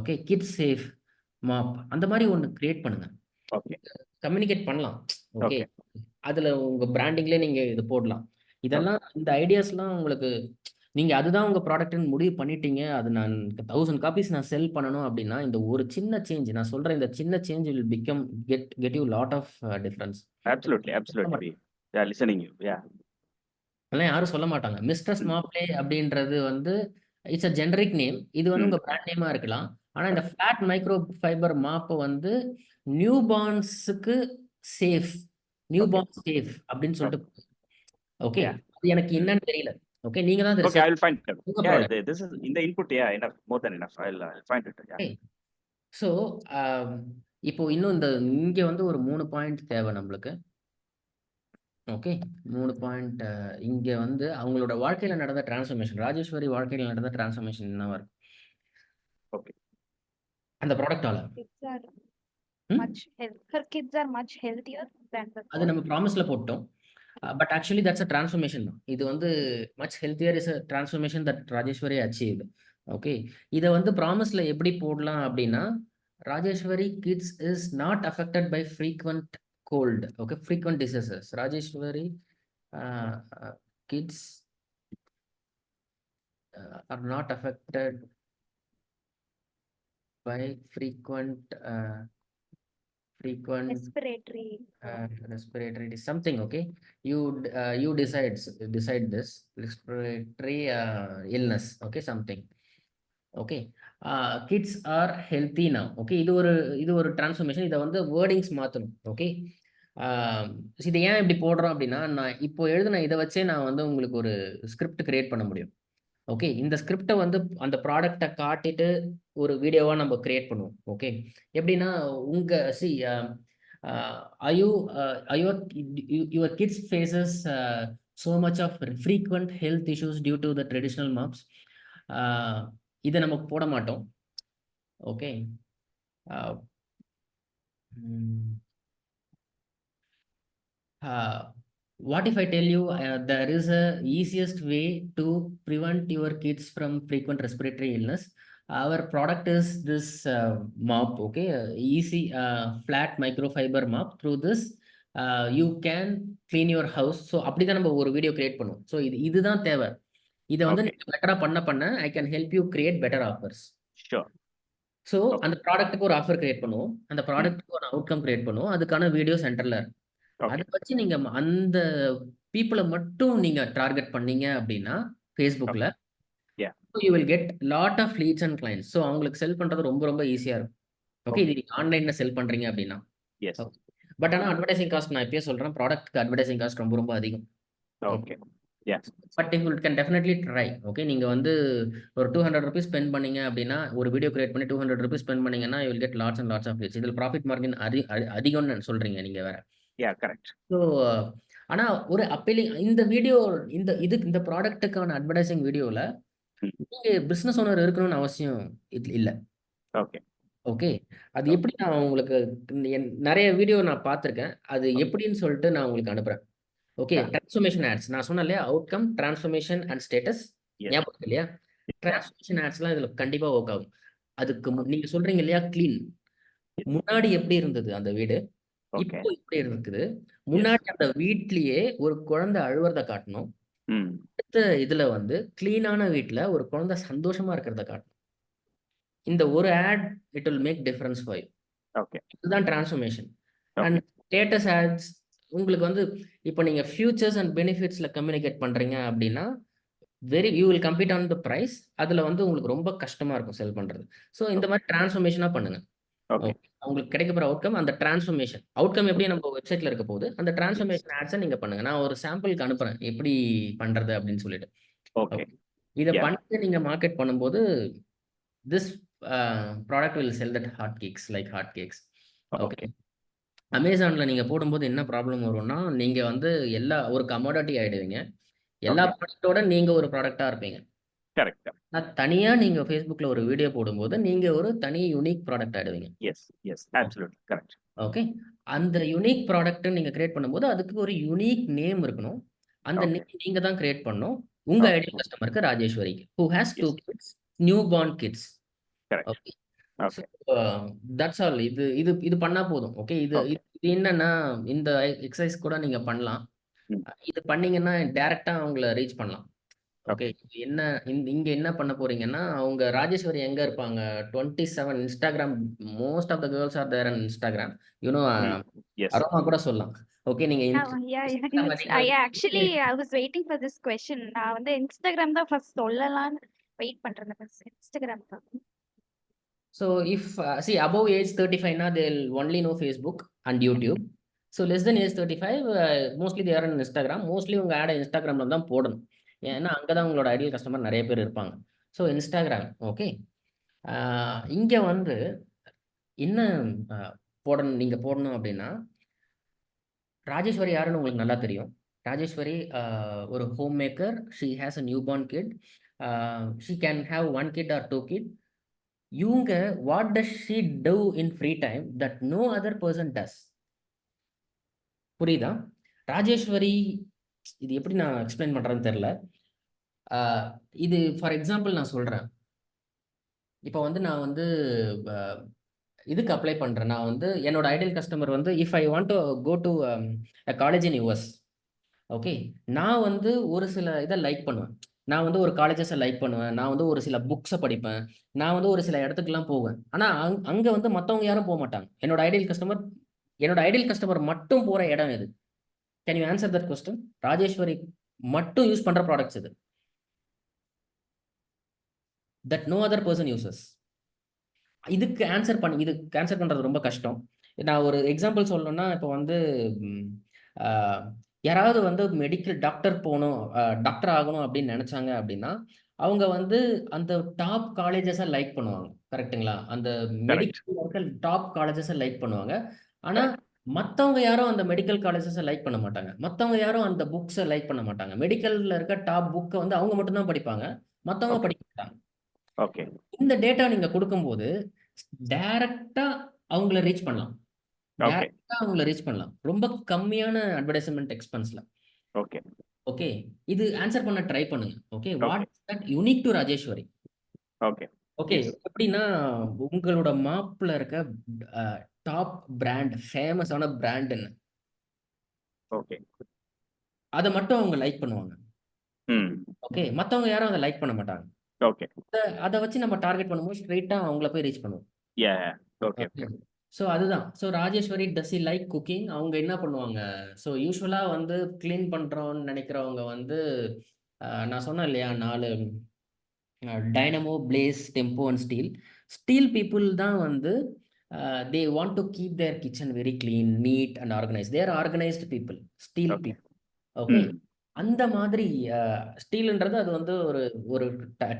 S2: Okay, kids safe mop, அந்த மாதிரி ஒன்று கிரியேட் பண்ணுங்க.
S1: ஓகே,
S2: கம்யூனிகேட் பண்ணலாம். ஓகே, அதுல உங்க பிராண்டிங்லேயே நீங்க இது போடலாம். இதெல்லாம் இந்த ஐடியாஸ்லாம் உங்களுக்கு நீங்க அதுதான் உங்க ப்ராடக்ட்னு முடிவு பண்ணிட்டீங்க. அது நான் 1000 காப்பீஸ் நான் செல் பண்ணணும் அப்படின்னா இந்த ஒரு சின்ன சேஞ்ச், நான் சொல்றேன், இந்த சின்ன change will become get you lot of difference.
S1: Absolutely. Yeah, listening you. Yeah.
S2: அதெல்லாம் யாரும் சொல்ல மாட்டாங்க. மிஸ்டர் மாப்ளே அப்படின்றது வந்து இட்ஸ் அ ஜெனரிக் நேம். இது வந்து உங்க பிராண்ட் நேமா இருக்கலாம். ஆனா இந்த ஃபிளாட் மைக்ரோ ஃபைபர் மாப் வந்து நியூ பார்ன்ஸுக்கு சேஃப், அப்படின்னு சொல்லிட்டு. ஓகே, அது எனக்கு என்னன்னு தெரியல. ஓகே, நீங்க தான்
S1: Okay, I will find it. Yeah, this is in the input. Yeah, enough, more than enough. I'll find it. Yeah.
S2: So இப்போ இன்னும் இங்க வந்து ஒரு 3 பாயிண்ட் தேவை நம்மளுக்கு. Okay, 3 point. இங்க வந்து அவங்களோட வாழ்க்கையில நடந்த டிரான்ஸ்ஃபர்மேஷன், ராஜேஸ்வரி வாழ்க்கையில நடந்த டிரான்ஸ்ஃபர்மேஷன் என்னவா இருக்கும்?
S1: Okay.
S2: அந்த ப்ராடக்டால
S4: her kids are much healthier than the
S2: அது நம்ம ப்ராமிஸ்ல போட்டோம். But actually that's a transformation தான். இது வந்து much healthier is a transformation that Rajeshwari achieved. Okay, இதை வந்து ப்ராமிஸ்ல எப்படி போடலாம் அப்படின்னா, Rajeshwari kids is not affected by frequent cold. Okay, frequent diseases. Rajeshwari kids are not affected by frequent respiratory something. Okay, you decide this respiratory illness. Okay, something. Okay, kids are healthy now. Okay, இது ஒரு டிரான்ஸ்ஃபர்மேஷன். இதை வந்து வேர்டிங்ஸ் மாற்றணும். ஓகே, இதை ஏன் இப்படி போடுறோம் அப்படின்னா, நான் இப்போ எழுதின இதை வச்சே நான் வந்து உங்களுக்கு ஒரு ஸ்கிரிப்ட் கிரியேட் பண்ண முடியும். ஓகே, இந்த ஸ்கிரிப்டை வந்து அந்த ப்ராடக்டை காட்டிட்டு ஒரு வீடியோவாக நம்ம கிரியேட் பண்ணுவோம். ஓகே, எப்படின்னா your kids faces so much of frequent health issues due to the traditional mops. இதை நம்ம போட மாட்டோம். Okay, what if I tell you there is a easiest way to prevent your kids from frequent respiratory illness? Our product is this mop. Okay, easy flat microfiber mop. Through this you can clean your house. So அப்படிதான் நம்ம ஒரு வீடியோ கிரியேட் பண்ணுவோம். ஸோ இதுதான் தேவை. இதை வந்து பெட்டரா பண்ண I can help you create better offers.
S1: Sure.
S2: So
S1: okay.
S2: அந்த ப்ராடக்ட்டுக்கு ஒரு ஆஃபர் கிரியேட் பண்ணுவோம். அந்த
S1: ம்.
S2: ப்ராடக்ட்டுக்கு ஒரு அவுட்கம் கிரியேட் பண்ணுவோம். அதுக்கான வீடியோ சென்டர்ல இருக்கும்.
S1: ஓகே.
S2: அத வச்சு நீங்க அந்த பீப்பிள மட்டும் நீங்க டார்கெட் பண்ணீங்க அப்படின்னா, Facebookல
S1: ya.
S2: You will get lot of leads and clients. So அவங்களுக்கு செல் பண்றது ரொம்ப ரொம்ப ஈஸியா இருக்கும். ஓகே. இது நீங்க ஆன்லைன்ல செல் பண்றீங்க அப்படின்னா.
S1: எஸ்.
S2: ஓகே. பட் ஆனா அட்வர்டைசிங் காஸ்ட் நான் இப்பயே சொல்றேன். ப்ராடக்ட்க்கு அட்வர்டைசிங் காஸ்ட் ரொம்ப ரொம்ப அதிகம்.
S1: Okay. Yeah.
S2: But you can definitely try. Okay. நீங்க வந்து ஒரு ₹200 ஸ்பெண்ட் பண்ணீங்க அப்படின்னா, ஒரு வீடியோ கிரியேட் பண்ணி ₹200 ஸ்பெண்ட் பண்ணீங்கன்னா, you will get lots and lots of leads. இதுல ப்ராஃபிட் மார்ஜின் அதிகம்னு சொல்றீங்க நீங்க வேற.
S1: யா, கரெக்ட்.
S2: ஸோ ஆனா ஒரு அப்பீலிங் இந்த வீடியோ இந்த ப்ராடக்ட்டுக்கான அட்வர்டைசிங் வீடியோல
S1: ம்.
S2: நீங்க பிசினஸ் ஓனர் இருக்கணும்னு அவசியம் இல்ல.
S1: ஓகே.
S2: ஓகே. அது
S1: ஓகே.
S2: எப்படி நான் உங்களுக்கு நெறைய வீடியோ நான் பார்த்துருக்கேன். அது
S1: ஓகே.
S2: எப்படின்னு சொல்லிட்டு நான் உங்களுக்கு அனுப்புறேன். ஓகே.
S1: யா.
S2: டிரான்ஸ்ஃபர்மேஷன் ஆட்ஸ் நான் சொன்னேன் இல்லையா? Outcome, transformation and status
S1: yes.
S2: ஞாபகம் இருக்கு இல்லையா?
S1: யா.
S2: டிரான்ஸ்ஃபர்மேஷன் ஆட்ஸ்லாம் இதுல கண்டிப்பா ஒர்க் ஆகும். அதுக்கு நீங்க சொல்றீங்க இல்லையா? கிளீன்.
S1: எஸ்.
S2: முன்னாடி எப்படி இருந்தது அந்த வீடு?
S1: ஓகே.
S2: இப்போ எப்படி இருக்குது?
S1: எஸ்.
S2: முன்னாடி அந்த வீட்லயே ஒரு குழந்தை அழுவுறத காட்டணும்.
S1: ம்.
S2: அடுத்த இதுல வந்து கிளீனான வீட்ல ஒரு குழந்தை சந்தோஷமா இருக்கிறத காட்டணும். இந்த ஒரு ad it will make difference for you.
S1: Okay.
S2: இதுதான் transformation.
S1: Okay.
S2: And status ads உங்களுக்கு வந்து இப்போ நீங்க ஃபியூச்சர்ஸ் அண்ட் பெனிஃபிட்ஸ்ல கம்யூனிகேட் பண்றீங்க அப்படின்னா you will compete on the price. அதுல வந்து உங்களுக்கு ரொம்ப கஷ்டமா இருக்கும் செல் பண்றது. ஸோ இந்த மாதிரி டிரான்ஸ்ஃபர்மேஷனா பண்ணுங்க.
S1: ஓகே.
S2: உங்களுக்கு கிடைக்கப்போற அவுட்கம் அந்த டிரான்ஸ்ஃபர்மேஷன் அவுட்கம் எப்படி நம்ம வெப்சைட்ல இருக்க போகுது அந்த டிரான்ஸ்ஃபர்மேஷன் ஆட்ஸை நீங்க பண்ணுங்க. நான் ஒரு சாம்பிளுக்கு அனுப்புறேன் எப்படி பண்றது அப்படின்னு சொல்லிட்டு.
S1: ஓகே.
S2: இதை
S1: யா.
S2: பண்ணிட்டு நீங்க மார்க்கெட் பண்ணும்போது this product will sell that hot cakes like hot cakes. Okay.
S1: Okay.
S2: அமேசான்ல நீங்க போடும்போது என்ன ப்ராப்ளம் வரும்னா நீங்க வந்து ஒரு கமோடிட்டி ஆயிடுவீங்க. எல்லா
S1: ஓகே.
S2: ப்ராடக்ட்டோட நீங்க ஒரு ப்ராடக்டா இருப்பீங்க.
S1: கரெக்ட்.
S2: தனியா நீங்க Facebookல ஒரு வீடியோ போடும்போது நீங்க ஒரு தனி யூனிக் ப்ராடக்ட் ஆயிடுவீங்க.
S1: Yes. Yes. Absolutely correct.
S2: Okay. அந்த யூனிக் ப்ராடக்ட் நீங்க கிரியேட் பண்ணும்போது அதுக்கு ஒரு யூனிக் நேம் இருக்கணும். அந்த
S1: ஓகே.
S2: நேம் நீங்க தான் கிரியேட் பண்ணணும். உங்க
S1: ஓகே.
S2: ஐடியல் கஸ்டமருக்கு ராஜேஸ்வரிக்கு who has 2
S1: yes.
S2: kids, newborn kids.
S1: Correct.
S2: Okay. So
S1: okay.
S2: That's all. இது இது இது பண்ணா போதும். ஓகே. இது
S1: ஓகே.
S2: இது என்னன்னா இந்த எக்ஸசைஸ் கூட நீங்க பண்ணலாம்.
S1: ம்.
S2: இது பண்ணீங்கன்னா டைரக்டா அவங்கள ரீச் பண்ணலாம். ஓகே.
S1: ஓகே.
S2: என்ன இங்க என்ன பண்ண போறீங்கன்னா அவங்க ராஜேஸ்வரி எங்க இருப்பாங்க? 27 Instagram. Most of the girls are there in Instagram. You know
S1: ம். எஸ்.
S2: அரோமா கூட சொல்லலாம். ஓகே. நீங்க
S4: Yeah,
S2: இன்ஸ்டாகிராம் அதிகமா
S4: actually I was waiting for this question. நான் வந்து Instagram தான் first சொல்லலாம்னு வெயிட் பண்றேன். Instagram தான்.
S2: So if see above age 35 na they'll only know Facebook and YouTube. So less than age 35 mostly they are on Instagram. Mostly உங்க ஆட் இன்ஸ்டாகிராம்ல தான் போடணும். ஏன்னா அங்கதான் உங்களோட ஐடியல் கஸ்டமர் நிறைய பேர் இருப்பாங்க. So Instagram. ஓகே. இங்க வந்து என்ன போடணும் நீங்க போடணும் அப்படின்னா ராஜேஸ்வரி யாருன்னு உங்களுக்கு நல்லா தெரியும். ராஜேஸ்வரி ஒரு homemaker. She has a newborn kid. She can have 1 kid or 2 kid. இவங்க what does she do in free time that no other person does. புரியுதா? ராஜேஸ்வரி இது எப்படி நான் எக்ஸ்பிளைன் பண்றேன்னு தெரியல. இது ஃபார் எக்ஸாம்பிள் நான் சொல்றேன். இப்போ வந்து நான் வந்து இதுக்கு அப்ளை பண்றேன். நான் வந்து என்னோட ஐடியல் கஸ்டமர் வந்து if I want to go to college in US. Okay. நான் வந்து ஒரு சில இதை லைக் பண்ணுவேன். நான் வந்து ஒரு காலேஜஸை லைக் பண்ணுவேன். நான் வந்து ஒரு சில புக்ஸை படிப்பேன். நான் வந்து ஒரு சில இடத்துக்குலாம் போவேன். ஆனால் அங்கே வந்து மற்றவங்க யாரும் போக மாட்டாங்க. என்னோட ஐடியல் கஸ்டமர் மட்டும் போகிற இடம் எது? Can you answer that question? Rajeshwari மட்டும் யூஸ் பண்ணுற ப்ராடக்ட்ஸ் இது. That no other person uses. இதுக்கு ஆன்சர் பண்ணுறது ரொம்ப கஷ்டம். நான் ஒரு எக்ஸாம்பிள் சொல்லணும்னா இப்போ வந்து யாராவது வந்து மெடிக்கல் டாக்டர் ஆகணும் அப்படின்னு நினைச்சாங்க அப்படின்னா அவங்க வந்து அந்த டாப் காலேஜஸை லைக் பண்ணுவாங்க. கரெக்டுங்களா? அந்த மெடிக்கல் டாப் காலேஜஸை லைக் பண்ணுவாங்க. ஆனா மற்றவங்க யாரும் அந்த மெடிக்கல் காலேஜஸை லைக் பண்ண மாட்டாங்க. மற்றவங்க யாரும் அந்த புக்ஸை லைக் பண்ண மாட்டாங்க. மெடிக்கல்ல இருக்க டாப் புக்கை வந்து அவங்க மட்டும்தான் படிப்பாங்க. மற்றவங்க படிக்க மாட்டாங்க.
S1: ஓகே.
S2: இந்த டேட்டா நீங்க கொடுக்கும்போது டைரக்டா அவங்கள ரீச் பண்ணலாம். அவங்கள ரீச் பண்ணலாம் ரொம்ப கம்மியான அட்வர்டைஸ்மென்ட் எக்ஸ்பென்ஸ்ல.
S1: ஓகே.
S2: ஓகே. இது ஆன்சர் பண்ண ட்ரை பண்ணுங்க. Okay. What is that unique to Rajeshwari?
S1: Okay.
S2: Okay. எப்படின்னா உங்களோட மாப்ல இருக்க டாப் பிராண்ட் ஃபேமஸான பிராண்ட் என்ன?
S1: ஓகே.
S2: அதை மட்டும் அவங்க லைக் பண்ணுவாங்க. ஓகே. மற்றவங்க யாரும் அதை லைக் பண்ண மாட்டாங்க.
S1: ஓகே.
S2: அதை வச்சு நம்ம டார்கெட் பண்ணும்போது ஸ்ட்ரெயிட்டா அவங்கள போய் ரீச் பண்ணுவோம்.
S1: Yeah. Okay.
S2: Okay.
S1: Okay.
S2: So அதுதான். ஸோ ராஜேஸ்வரி டஸ் இ லைக் குக்கிங்? அவங்க என்ன பண்ணுவாங்க? ஸோ யூஸ்வலாக வந்து க்ளீன் பண்ணுறோன்னு நினைக்கிறவங்க வந்து நான் சொன்னேன் இல்லையா 4 dynamo, blaze, tempo and steel. Steel people தான் வந்து they want to keep their kitchen very clean, neat and organise. Their organised people, steel
S1: Okay.
S2: People. Okay.
S1: Mm.
S2: அந்த மாதிரி ஸ்டீல்ன்றது அது வந்து ஒரு ஒரு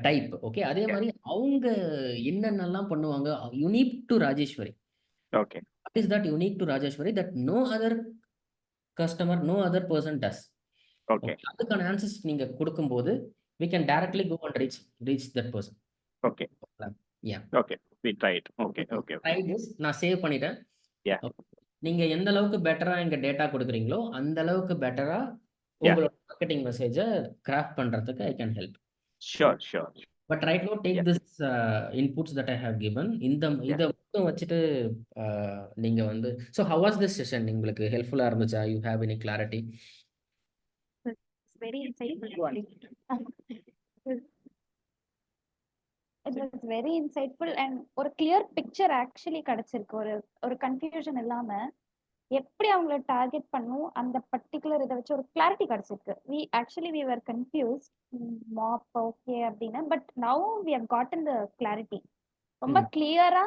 S2: டைப். ஓகே. அதே
S1: Yeah.
S2: மாதிரி அவங்க என்னென்னலாம் பண்ணுவாங்க unique to Rajeshwari.
S1: Okay.
S2: What is that unique to Rajeshwari that no other customer, no other person does?
S1: Okay.
S2: Okay. அதுக்கான ஆன்சர்ஸ் நீங்க கொடுக்கும்போது we can directly go and reach that person.
S1: Okay.
S2: Yeah.
S1: Okay. We try it. Okay. Okay. Okay.
S2: Try this. நான் சேவ் பண்ணிட்டேன்.
S1: Yeah.
S2: Okay. நீங்க எந்த அளவுக்கு பெட்டரா எங்க டேட்டா கொடுக்குறீங்களோ அந்த அளவுக்கு பெட்டரா
S1: Yeah.
S2: உங்களோட மார்க்கெட்டிங் மெசேஜை கிராஃப்ட் பண்றதுக்கு I can help.
S1: Sure. Sure.
S2: But right now take
S1: Yeah.
S2: this inputs that I have given. இதை மட்டும் வச்சுட்டு நீங்க வந்து so how was this session? உங்களுக்கு ஹெல்ப்ஃபுல்லா இருந்துச்சா? You have any clarity?
S4: It's very insightful. It was very insightful and ஒரு clear picture actually கிடைச்சிருக்கு. ஒரு கன்ஃபியூஷன் இல்லாம எப்படி அவங்கள டார்கெட் பண்ணும் அந்த பர்டிகுலர் இதை வச்சு ஒரு கிளாரிட்டி கிடைச்சிருக்கு. we were confused mop okay அப்படின்னா but now we have gotten the clarity. ரொம்ப கிளியரா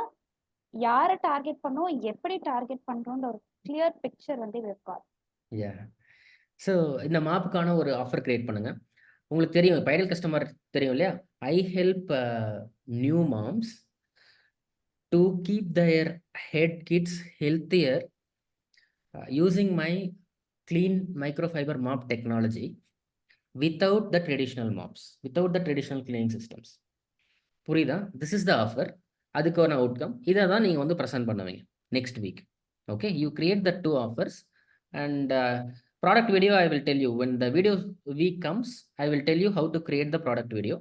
S4: யாரை டார்கெட் பண்ணோம், எப்படி டார்கெட் பண்றோம்ன்ற ஒரு கிளியர் பிக்சர் வந்து we have got.
S2: Yeah. So இந்த மாப்புக்கான ஒரு ஆஃபர் கிரியேட் பண்ணுங்க. உங்களுக்கு தெரியும் இப்போ ஐடியல் கஸ்டமர் தெரியும் இல்லையா? I help new moms to keep their head kids healthier using my clean microfiber mop technology without the traditional mops, without the traditional cleaning systems. புரியுதா? This is the offer. அதுக்கான அவுட்கம் இதை தான் நீங்கள் வந்து ப்ரெசென்ட் பண்ணுவீங்க next week. Okay, you create the 2 offers and product video I will tell you when the video week comes. I will tell you how to create the product video,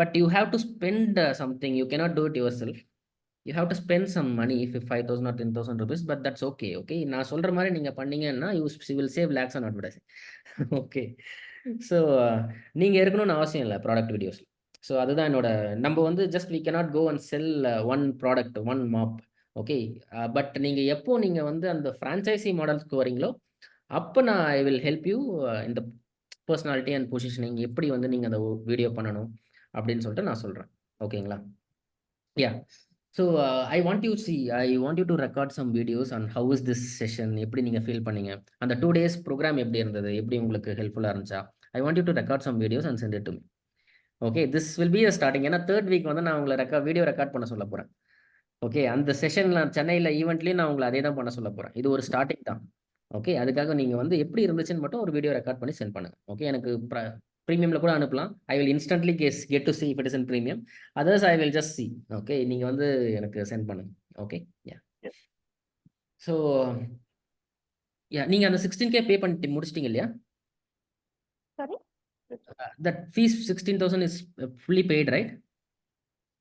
S2: but you have to spend something. You cannot do it yourself. You have to spend some money, if 5,000 or 10,000 rupees, but that's okay. Okay, நான் சொல்ற மாதிரி நீங்க பண்ணீங்கன்னா you will save lakhs on advertising. Okay, so நீங்க இருக்கணும்னு அவசியம் இல்லை ப்ராடக்ட் வீடியோஸ். ஸோ அதுதான் என்னோட நம்ம வந்து just we cannot go and sell one product, one mop. Okay, but நீங்க எப்போ நீங்க வந்து அந்த ஃப்ரான்ச்சைசி மாடல்ஸ்க்கு வரீங்களோ அப்போ நான் ஐ வில் ஹெல்ப் யூ இந்த பர்சனாலிட்டி அண்ட் பொசிஷனிங் எப்படி வந்து நீங்க அந்த வீடியோ பண்ணணும் அப்படின்னு சொல்லிட்டு நான் சொல்றேன். ஓகேங்களா? யா. So I want you to record some videos on how is this session, எப்படி நீங்க ஃபீல் பண்ணீங்க, அந்த 2 days ப்ரோக்ராம் எப்படி இருந்தது, எப்படி உங்களுக்கு ஹெல்ப்ஃபுல்லா இருந்துச்சா. I want you to record some videos and send it to me. Okay, this will be a starting. ஏன்னா 3rd week வந்து நான் உங்களை வீடியோ ரெக்கார்ட் பண்ண சொல்ல போறேன். ஓகே, அந்த செஷன்ல சென்னையில் ஈவெண்ட்லேயும் நான் உங்களை அதே தான் பண்ண சொல்ல போறேன். இது ஒரு ஸ்டார்டிங் தான். ஓகே, அதுக்காக நீங்க வந்து எப்படி இருந்துச்சுன்னு மட்டும் ஒரு வீடியோ ரெக்கார்ட் பண்ணி சென்ட் பண்ணுங்க. ஓகே, எனக்கு ப்ரீமியம்ல கூட அனுப்பலாம். I will instantly get to see if it is in premium. Others I will just see. Okay, நீங்க வந்து எனக்கு சென்ட் பண்ணுங்க. ஓகே, யா. ஸோ யா, நீங்க அந்த 16K பே பண்ணிட்டு முடிச்சிட்டீங்க இல்லையா?
S4: Sorry?
S2: That fees 16,000 is fully paid, right?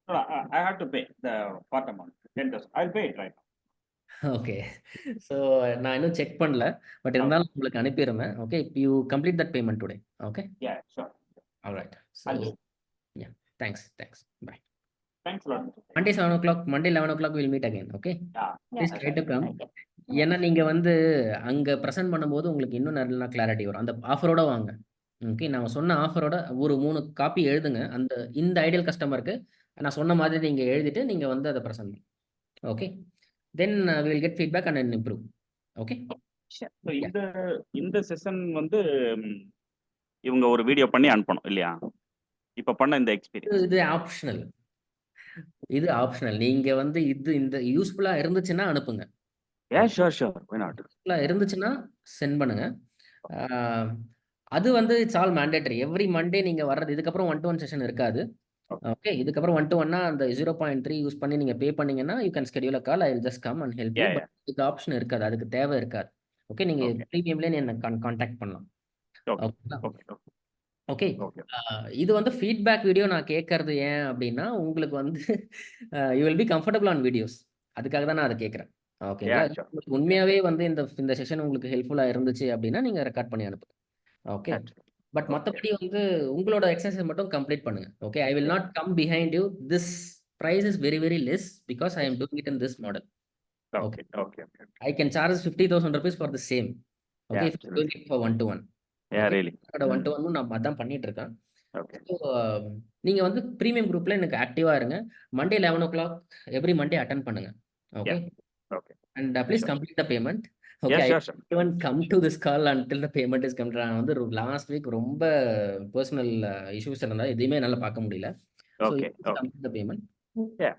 S1: No, I have to pay the part amount, 10,000. I'll pay it right now.
S2: Okay, so நான் இன்னும் செக் பண்ணல, பட் இருந்தாலும் உங்களுக்கு அனுப்பிடுறேன். Okay, you complete that payment today. Okay,
S1: Yeah, sure.
S2: Alright. So yeah, thanks. Bye.
S1: Thanks a lot.
S2: Monday 7 o'clock, Monday 11 o'clock we'll meet again. Okay,
S1: Yeah.
S2: please try to come. ஏன்னா நீங்க வந்து அங்க ப்ரெசென்ட் பண்ணும்போது உங்களுக்கு இன்னும் நல்ல கிளாரிட்டி வரும். அந்த ஆஃபரோட வாங்க. ஓகே, நான் சொன்ன ஆஃபரோட ஒரு 3 காப்பி எழுதுங்க. இந்த ஐடியல் கஸ்டமருக்கு நான் சொன்ன மாதிரி நீங்க எழுதிட்டு நீங்க வந்து அதை ப்ரெசென்ட் பண்ணுங்க. Okay, then we will get feedback and then improve. Okay,
S4: Sure.
S1: So இந்த செஷன் வந்து இவங்க ஒரு வீடியோ பண்ணி அனுப்பணும் இல்லையா? இப்ப பண்ண இந்த எக்ஸ்பீரியன்ஸ்
S2: இது ஆப்ஷனல். நீங்க வந்து இந்த யூஸ்ஃபுல்லா இருந்துச்சுன்னா அனுப்புங்க.
S1: Yeah, sure. Why not?
S2: யூஸ்ஃபுல்லா இருந்துச்சுன்னா சென்ட் பண்ணுங்க. அது வந்து it's all mandatory. Every Monday நீங்க வர்றது. இதுக்கப்புறம் 1-to-1 செஷன் இருக்காது. ஓகே, இதுக்கப்புறம் 1-to-1 அந்த 0.3 யூஸ் பண்ணி நீங்க பே பண்ணீங்கன்னா you can schedule a call. I will just come and help you. But இதுக்கு ஆப்ஷன் இருக்காது, அதுக்கு தேவை இருக்காது. ஓகே, நீங்க ப்ரீமியம்ல என்ன கான்டாக்ட் பண்ணலாம். ஓகே, இது வந்து ஃபீட்பேக் வீடியோ நான் கேட்கறது ஏன் அப்படின்னா உங்களுக்கு வந்து you will be comfortable on videos. அதுக்காக தான் நான் அதை கேட்குறேன். ஓகேங்களா? உங்களுக்கு உண்மையாவே வந்து இந்த செஷன் உங்களுக்கு ஹெல்ப்ஃபுல்லா இருந்துச்சு அப்படின்னா நீங்க ரெக்கார்ட் பண்ணி அனுப்புங்க. ஓகே, பட் மற்றபடி வந்து உங்களோட எக்ஸசைஸ் மட்டும் கம்ப்ளீட் பண்ணுங்க. Okay, I will not come behind you. This price is very, very less because I am doing it in this model.
S1: Okay.
S2: I can charge 50,000 rupees for the same. Okay,
S1: Yeah,
S2: if I'm doing it for 1-to-1.
S1: Yeah,
S2: Okay,
S1: really.
S2: 1-to-1 நான் அதான் பண்ணிட்டு இருக்கேன்.
S1: Okay.
S2: So, நீங்க வந்து பிரீமியம் குரூப்ல எனக்கு ஆக்டிவா இருங்க. Monday 11 o'clock every Monday attend பண்ணுங்க. Okay.
S1: Okay.
S2: And please
S1: Sure.
S2: complete the payment. Okay,
S1: Yeah,
S2: I
S1: sure.
S2: even come to this call until the payment is completed. நான் வந்து லாஸ்ட் வீக் ரொம்ப பர்சனல் இஷ்யூஸ் இருந்தா எதையுமே என்னால பார்க்க முடியல. So
S1: Okay.
S2: you please complete the payment.
S1: Yeah.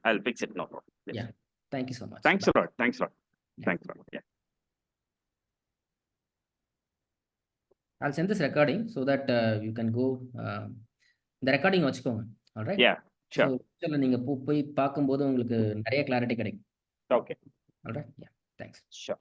S1: I'll fix it. No problem. Yes.
S2: Yeah. Thank you so much.
S1: Thanks a lot.
S2: Yeah.
S1: Yeah.
S2: I'll send this recording so that you can go இந்த ரெக்கார்டிங் வச்சுக்கோங்க. Alright?
S1: Yeah, sure.
S2: So நீங்க போய் பார்க்கும்போது உங்களுக்கு நிறைய கிளாரிட்டி கிடைக்கும்.
S1: Okay.
S2: Alright? Yeah. Thanks.
S1: Sure.